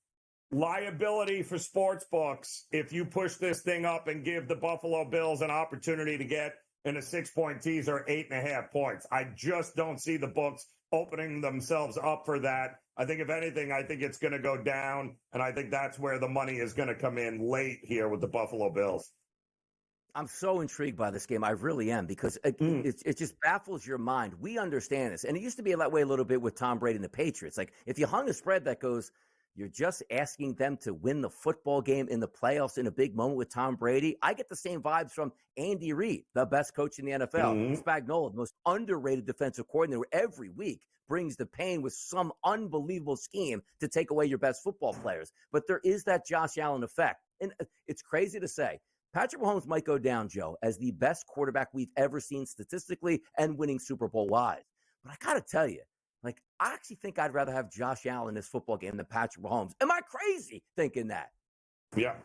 liability for sports books if you push this thing up and give the Buffalo Bills an opportunity to get in a 6-point teaser 8.5 points. I just don't see the books opening themselves up for that. I think if anything, I think it's going to go down, and I think that's where the money is going to come in late here with the Buffalo Bills. I'm so intrigued by this game. I really am, because it just baffles your mind. We understand this. And it used to be that way a little bit with Tom Brady and the Patriots. Like, if you hung a spread that goes, you're just asking them to win the football game in the playoffs in a big moment with Tom Brady. I get the same vibes from Andy Reid, the best coach in the NFL. Spagnuolo, the most underrated defensive coordinator, every week brings the pain with some unbelievable scheme to take away your best football players. But there is that Josh Allen effect. And it's crazy to say, Patrick Mahomes might go down, Joe, as the best quarterback we've ever seen statistically and winning Super Bowl wise. But I got to tell you, like, I actually think I'd rather have Josh Allen in this football game than Patrick Mahomes. Am I crazy thinking that? Yeah.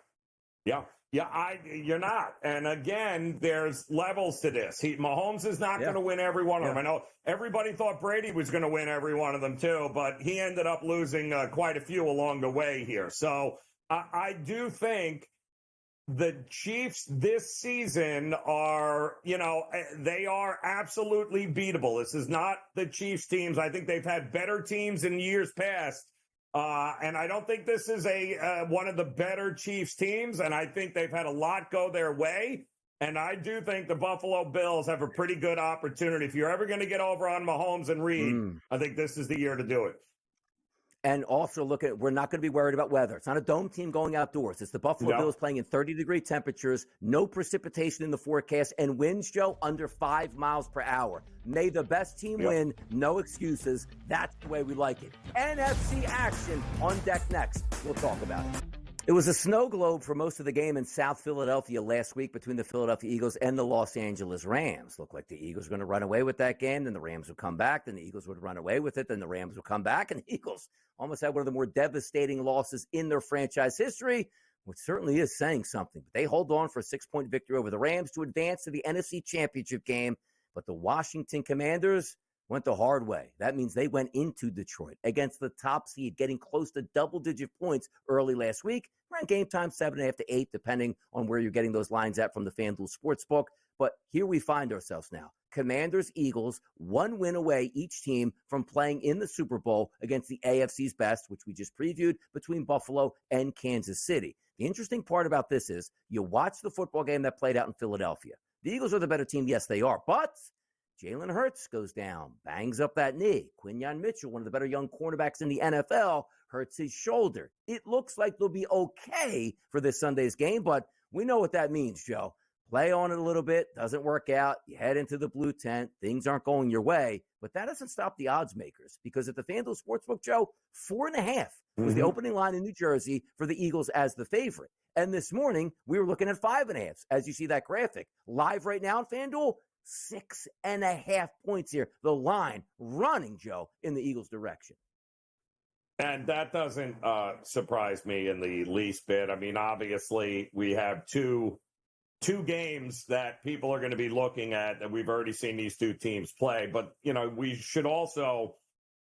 You're not. And again, there's levels to this. Mahomes is not going to win every one of them. I know everybody thought Brady was going to win every one of them too, but he ended up losing quite a few along the way here. So I do think the Chiefs this season are, they are absolutely beatable. This is not the Chiefs teams. I think they've had better teams in years past. And I don't think this is one of the better Chiefs teams. And I think they've had a lot go their way. And I do think the Buffalo Bills have a pretty good opportunity. If you're ever going to get over on Mahomes and Reid, I think this is the year to do it. And also we're not going to be worried about weather. It's not a dome team going outdoors. It's the Buffalo Bills playing in 30-degree temperatures, no precipitation in the forecast, and winds, Joe, under 5 miles per hour. May the best team win. No excuses. That's the way we like it. NFC action on deck next. We'll talk about it. It was a snow globe for most of the game in South Philadelphia last week between the Philadelphia Eagles and the Los Angeles Rams. Looked like the Eagles were going to run away with that game, then the Rams would come back, then the Eagles would run away with it, then the Rams would come back, and the Eagles almost had one of the more devastating losses in their franchise history, which certainly is saying something. But they hold on for a 6-point victory over the Rams to advance to the NFC Championship game. But the Washington Commanders went the hard way. That means they went into Detroit against the top seed, getting close to double-digit points early last week. Around game time, 7.5 to 8, depending on where you're getting those lines at from the FanDuel Sportsbook. But here we find ourselves now. Commanders, Eagles, 1 win away each team from playing in the Super Bowl against the AFC's best, which we just previewed, between Buffalo and Kansas City. The interesting part about this is you watch the football game that played out in Philadelphia. The Eagles are the better team. Yes, they are. But Jalen Hurts goes down, bangs up that knee. Quinyon Mitchell, one of the better young cornerbacks in the NFL, hurts his shoulder. It looks like they'll be okay for this Sunday's game, but we know what that means, Joe. Play on it a little bit, doesn't work out, you head into the blue tent, things aren't going your way, but that doesn't stop the odds makers, because at the FanDuel Sportsbook, Joe, 4.5 was the opening line in New Jersey for the Eagles as the favorite. And this morning, we were looking at 5.5, as you see that graphic. Live right now in FanDuel, 6.5 points here. The line running, Joe, in the Eagles' direction. And that doesn't surprise me in the least bit. I mean, obviously, we have two games that people are going to be looking at, and we've already seen these two teams play. But, you know, we should also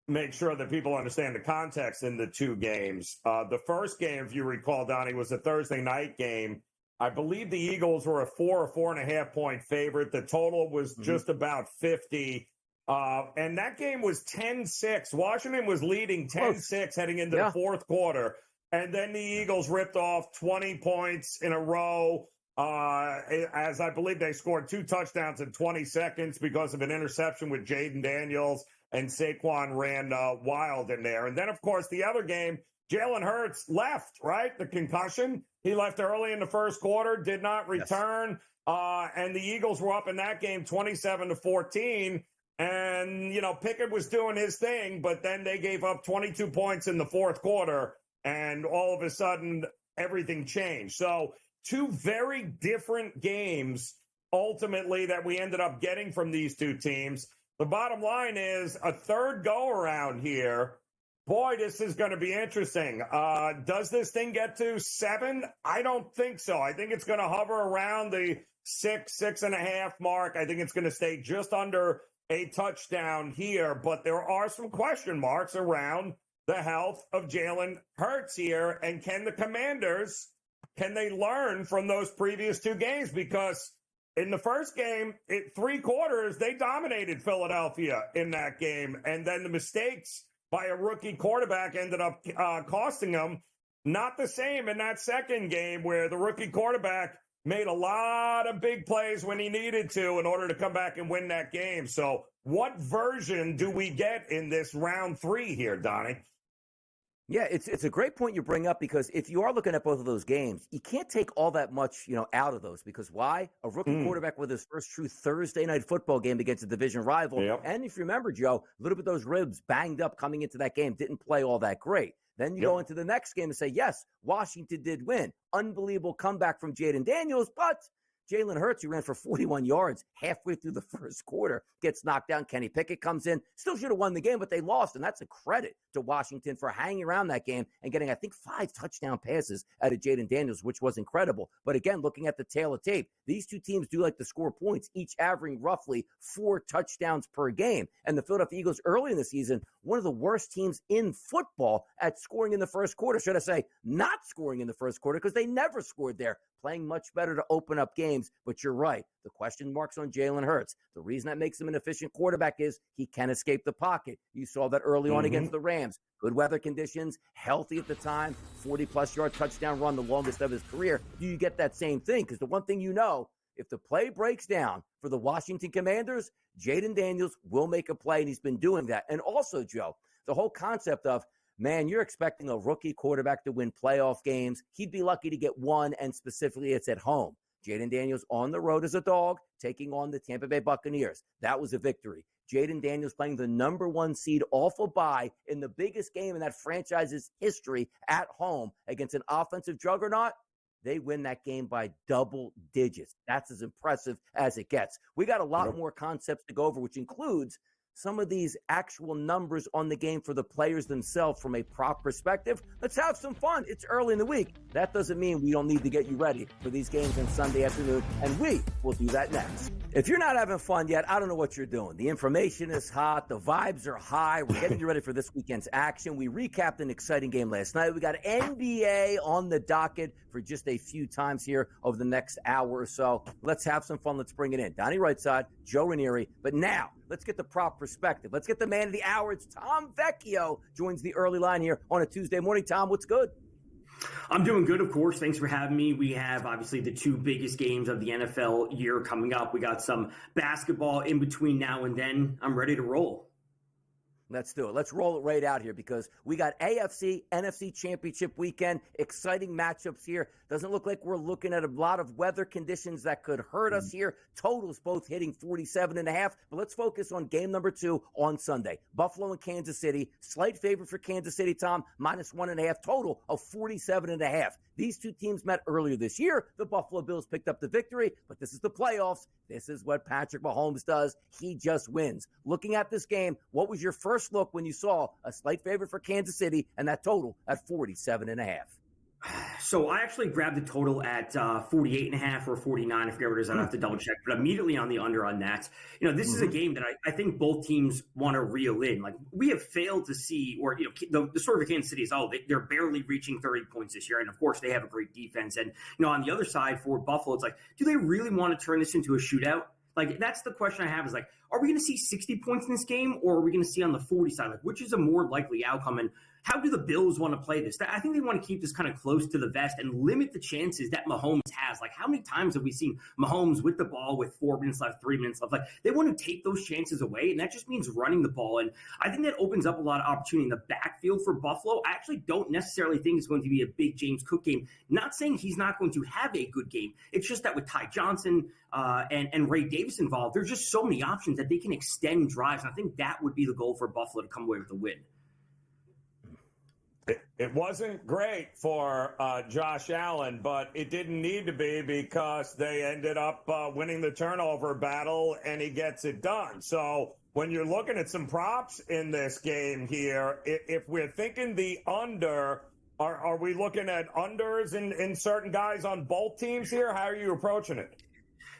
make sure that people understand the context in the two games. The first game, if you recall, Donnie, was a Thursday night game. I believe the Eagles were a 4 or 4.5 point favorite. The total was just about 50. And that game was 10-6. Washington was leading 10-6 heading into the fourth quarter. And then the Eagles ripped off 20 points in a row. As I believe they scored 2 touchdowns in 20 seconds because of an interception with Jayden Daniels, and Saquon ran wild in there. And then, of course, the other game, Jalen Hurts left, right? The concussion. He left early in the first quarter, did not return. And the Eagles were up in that game 27-14. And, you know, Pickett was doing his thing, but then they gave up 22 points in the fourth quarter. And all of a sudden, everything changed. So 2 very different games, ultimately, that we ended up getting from these two teams. The bottom line is a third go-around here. Boy, this is going to be interesting. Does this thing get to 7? I don't think so. I think it's going to hover around the 6.5 mark. I think it's going to stay just under a touchdown here. But there are some question marks around the health of Jalen Hurts here. And can the Commanders, can they learn from those previous 2 games? Because in the first game, 3 quarters, they dominated Philadelphia in that game. And then the mistakes by a rookie quarterback ended up costing them. Not the same in that second game, where the rookie quarterback made a lot of big plays when he needed to in order to come back and win that game. So what version do we get in this round 3 here, Donnie? Yeah, it's a great point you bring up, because if you are looking at both of those games, you can't take all that much, out of those, because why? A rookie quarterback with his first true Thursday night football game against a division rival. Yep. And if you remember, Joe, a little bit those ribs banged up coming into that game, didn't play all that great. Then you go into the next game and say, yes, Washington did win. Unbelievable comeback from Jayden Daniels, but Jalen Hurts, who ran for 41 yards halfway through the first quarter, gets knocked down. Kenny Pickett comes in. Still should have won the game, but they lost, and that's a credit to Washington for hanging around that game and getting, I think, 5 touchdown passes out of Jayden Daniels, which was incredible. But again, looking at the tail of tape, these two teams do like to score points, each averaging roughly 4 touchdowns per game. And the Philadelphia Eagles early in the season, one of the worst teams in football at scoring in the first quarter. Should I say not scoring in the first quarter, because they never scored there. Playing much better to open up games, but you're right. The question marks on Jalen Hurts. The reason that makes him an efficient quarterback is he can escape the pocket. You saw that early on against the Rams. Good weather conditions, healthy at the time, 40-plus yard touchdown run, the longest of his career. Do you get that same thing? Because the one thing you know, if the play breaks down for the Washington Commanders, Jayden Daniels will make a play, and he's been doing that. And also, Joe, the whole concept of man, you're expecting a rookie quarterback to win playoff games. He'd be lucky to get one, and specifically it's at home. Jayden Daniels on the road as a dog, taking on the Tampa Bay Buccaneers. That was a victory. Jayden Daniels playing the number 1 seed off a bye in the biggest game in that franchise's history at home against an offensive juggernaut. They win that game by double digits. That's as impressive as it gets. We got a lot more concepts to go over, which includes some of these actual numbers on the game for the players themselves from a prop perspective. Let's have some fun. It's early in the week. That doesn't mean we don't need to get you ready for these games on Sunday afternoon, and we will do that next. If you're not having fun yet, I don't know what you're doing. The information is hot. The vibes are high. We're getting you ready for this weekend's action. We recapped an exciting game last night. We got NBA on the docket for just a few times here over the next hour or so. Let's have some fun. Let's bring it in. Donnie Rightside, Joe Ranieri. But now, let's get the prop perspective. Let's get the man of the hour. It's Tom Vecchio joins the early line here on a Tuesday morning. Tom, what's good? I'm doing good, of course. Thanks for having me. We have, obviously, the 2 biggest games of the NFL year coming up. We got some basketball in between now and then. I'm ready to roll. Let's do it. Let's roll it right out here because we got AFC, NFC Championship weekend. Exciting matchups here. Doesn't look like we're looking at a lot of weather conditions that could hurt us here. Totals both hitting 47.5. But let's focus on game number 2 on Sunday. Buffalo and Kansas City. Slight favorite for Kansas City, Tom. -1.5. Total of 47.5. These 2 teams met earlier this year. The Buffalo Bills picked up the victory, but this is the playoffs. This is what Patrick Mahomes does. He just wins. Looking at this game, what was your first look when you saw a slight favorite for Kansas City and that total at 47.5? So I actually grabbed the total at 48.5 or 49. I forget what it is. I'd have to double check, but immediately on the under on that. You know, this is a game that I think both teams want to reel in. Like, we have failed to see, or, you know, the story of Kansas City is, they're barely reaching 30 points this year. And of course they have a great defense. And, you know, on the other side for Buffalo, it's like, do they really want to turn this into a shootout? Like, that's the question I have is, like, are we going to see 60 points in this game, or are we going to see on the 40 side? Like, which is a more likely outcome? And how do the Bills want to play this? I think they want to keep this kind of close to the vest and limit the chances that Mahomes has. Like, how many times have we seen Mahomes with the ball with 4 minutes left, 3 minutes left? Like, they want to take those chances away, and that just means running the ball. And I think that opens up a lot of opportunity in the backfield for Buffalo. I actually don't necessarily think it's going to be a big James Cook game. Not saying he's not going to have a good game. It's just that with Ty Johnson and Ray Davis involved, there's just so many options that they can extend drives. And I think that would be the goal for Buffalo to come away with a win. It wasn't great for Josh Allen, but it didn't need to be because they ended up winning the turnover battle, and he gets it done. So when you're looking at some props in this game here, if we're thinking the under, are we looking at unders in certain guys on both teams here? How are you approaching it?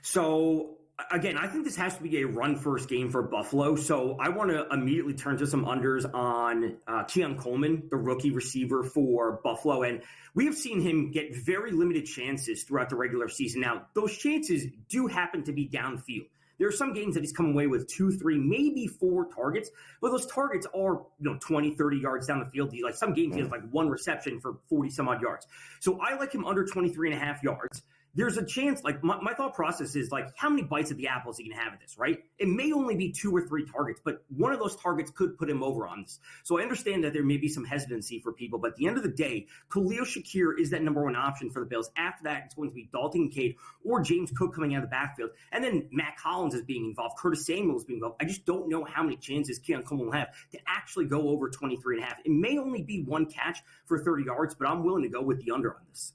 So, again, I think this has to be a run-first game for Buffalo, so I want to immediately turn to some unders on Keon Coleman, the rookie receiver for Buffalo, and we have seen him get very limited chances throughout the regular season. Now, those chances do happen to be downfield. There are some games that he's come away with 2, 3, maybe 4 targets, but those targets are 20, 30 yards down the field. Like, some games he has like 1 reception for 40-some-odd yards. So I like him under 23.5 yards. There's a chance, like, my thought process is, like, how many bites of the apple is he going to have at this, right? It may only be 2 or 3 targets, but one of those targets could put him over on this. So I understand that there may be some hesitancy for people, but at the end of the day, Khalil Shakir is that number 1 option for the Bills. After that, it's going to be Dalton Kincaid or James Cook coming out of the backfield. And then Matt Collins is being involved. Curtis Samuel is being involved. I just don't know how many chances Keon Coleman will have to actually go over 23.5. It may only be 1 catch for 30 yards, but I'm willing to go with the under on this.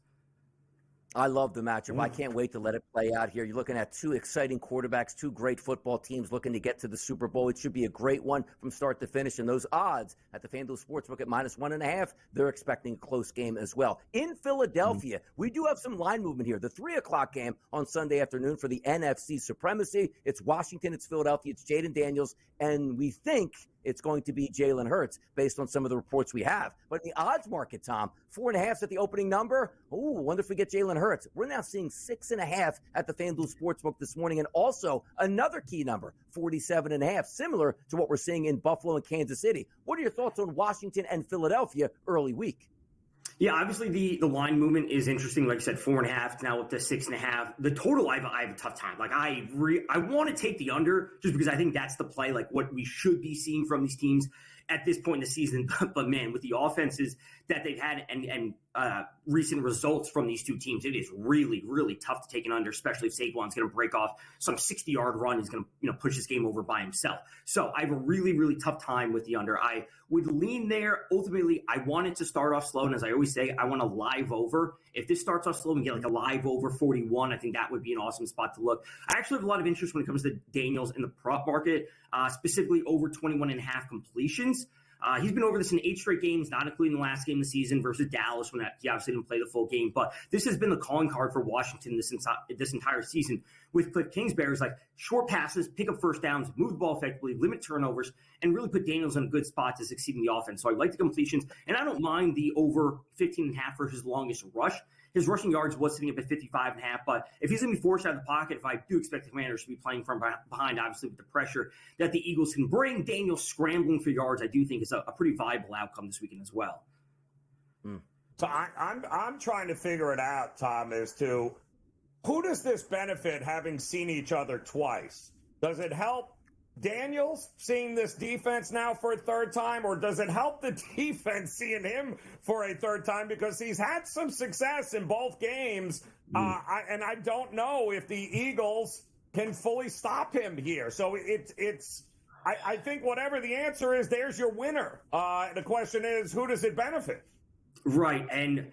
I love the matchup. I can't wait to let it play out here. You're looking at 2 exciting quarterbacks, 2 great football teams looking to get to the Super Bowl. It should be a great one from start to finish. And those odds at the FanDuel Sportsbook at -1.5, they're expecting a close game as well. In Philadelphia, we do have some line movement here. The 3 o'clock game on Sunday afternoon for the NFC supremacy. It's Washington, it's Philadelphia, it's Jayden Daniels, and we think it's going to be Jalen Hurts based on some of the reports we have. But in the odds market, Tom, 4.5 at the opening number. Ooh, wonder if we get Jalen Hurts. We're now seeing 6.5 at the FanDuel Sportsbook this morning. And also another key number, 47.5, similar to what we're seeing in Buffalo and Kansas City. What are your thoughts on Washington and Philadelphia early week? Yeah, obviously the line movement is interesting. Like I said, 4.5 now up to 6.5. The total, I have a tough time. Like, I want to take the under just because I think that's the play, like what we should be seeing from these teams. at this point in the season. But man, with the offenses that they've had and recent results from these two teams, it is really, really tough to take an under, especially if Saquon's going to break off some 60-yard run. He's going to push this game over by himself. So I have a really, really tough time with the under. I would lean there. Ultimately, I want it to start off slow. And as I always say, I want a live over. If this starts off slow and get like a live over 41, I think that would be an awesome spot to look. I actually have a lot of interest when it comes to Daniels in the prop market, specifically over 21.5 completions. He's been over this in 8 straight games, not including the last game of the season versus Dallas when he obviously didn't play the full game. But this has been the calling card for Washington this entire season with Cliff Kingsbury's like short passes, pick up first downs, move the ball effectively, limit turnovers, and really put Daniels in a good spot to succeed in the offense. So I like the completions, and I don't mind the over 15.5 for his longest rush. His rushing yards was sitting up at 55.5, but if he's going to be forced out of the pocket, if I do expect the Commanders to be playing from behind, obviously with the pressure that the Eagles can bring, Daniels scrambling for yards, I do think is a pretty viable outcome this weekend as well. So I'm trying to figure it out, Tom, as to who does this benefit having seen each other twice? Does it help Daniels seeing this defense now for a third time, or does it help the defense seeing him for a third time? Because he's had some success in both games, and I don't know if the Eagles can fully stop him here. So I think whatever the answer is, there's your winner. The question is, who does it benefit? Right, and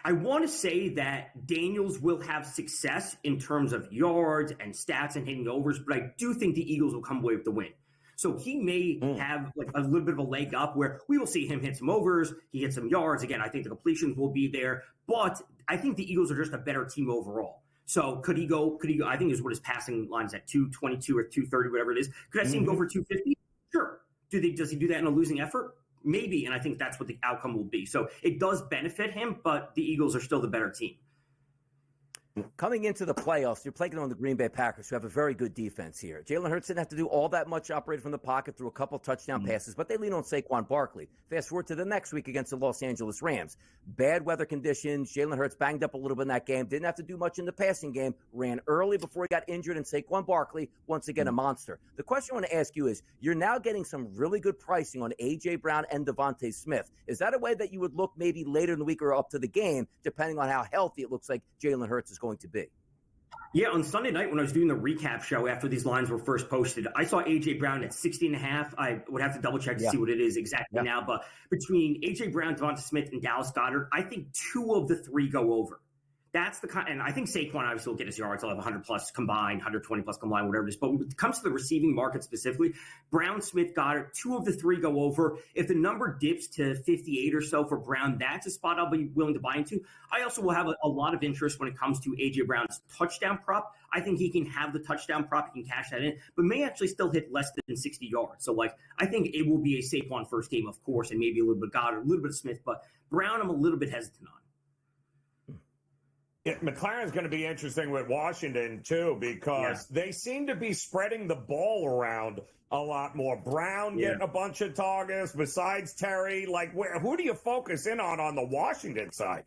I want to say that Daniels will have success in terms of yards and stats and hitting overs, but I do think the Eagles will come away with the win. So he may have like a little bit of a leg up where we will see him hit some overs, he hits some yards. Again, I think the completions will be there, but I think the Eagles are just a better team overall. So could he go, I think is what his passing line is at 222 or 230, whatever it is. Could I see him go for 250? Sure. Does he do that in a losing effort? Maybe, and I think that's what the outcome will be. So it does benefit him, but the Eagles are still the better team. Coming into the playoffs, you're playing on the Green Bay Packers, who have a very good defense here. Jalen Hurts didn't have to do all that much operating from the pocket through a couple touchdown passes, but they lean on Saquon Barkley. Fast forward to the next week against the Los Angeles Rams. Bad weather conditions. Jalen Hurts banged up a little bit in that game. Didn't have to do much in the passing game. Ran early before he got injured, and Saquon Barkley, once again, a monster. The question I want to ask you is, you're now getting some really good pricing on A.J. Brown and Devontae Smith. Is that a way that you would look maybe later in the week or up to the game, depending on how healthy it looks like Jalen Hurts is going to be? Yeah, on Sunday night when I was doing the recap show after these lines were first posted, I saw A.J. Brown at 60.5. I would have to double check to see what it is exactly now. But between A.J. Brown, Devonta Smith, and Dallas Goedert, I think 2 of the 3 go over. That's the kind, and I think Saquon obviously will get his yards. He'll have 100 plus combined, 120 plus combined, whatever it is. But when it comes to the receiving market specifically, Brown, Smith, Goddard, 2 of the 3 go over. If the number dips to 58 or so for Brown, that's a spot I'll be willing to buy into. I also will have a lot of interest when it comes to A.J. Brown's touchdown prop. I think he can have the touchdown prop. He can cash that in, but may actually still hit less than 60 yards. So, I think it will be a Saquon first game, of course, and maybe a little bit of Goddard, a little bit of Smith. But Brown, I'm a little bit hesitant on. McLaren's going to be interesting with Washington, too, because they seem to be spreading the ball around a lot more. Brown getting a bunch of targets besides Terry. Who do you focus in on the Washington side?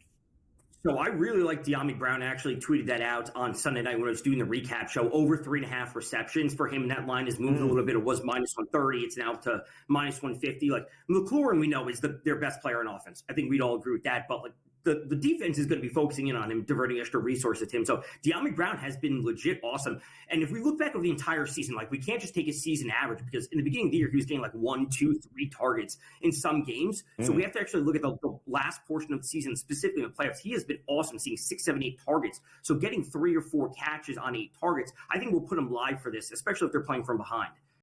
So I really like De'Ami Brown. I actually tweeted that out on Sunday night when I was doing the recap show. Over 3.5 receptions for him. That line has moved a little bit. It was minus 130. It's now to minus 150. McLaurin, we know, is their best player in offense. I think we'd all agree with that. But the defense is going to be focusing in on him, diverting extra resources to him. So De'Ami Brown has been legit awesome. And if we look back over the entire season, we can't just take his season average, because in the beginning of the year, he was getting 1, 2, 3 targets in some games. So we have to actually look at the last portion of the season, specifically in the playoffs. He has been awesome, seeing 6, 7, 8 targets. So getting 3 or 4 catches on 8 targets, I think will put him live for this, especially if they're playing from behind.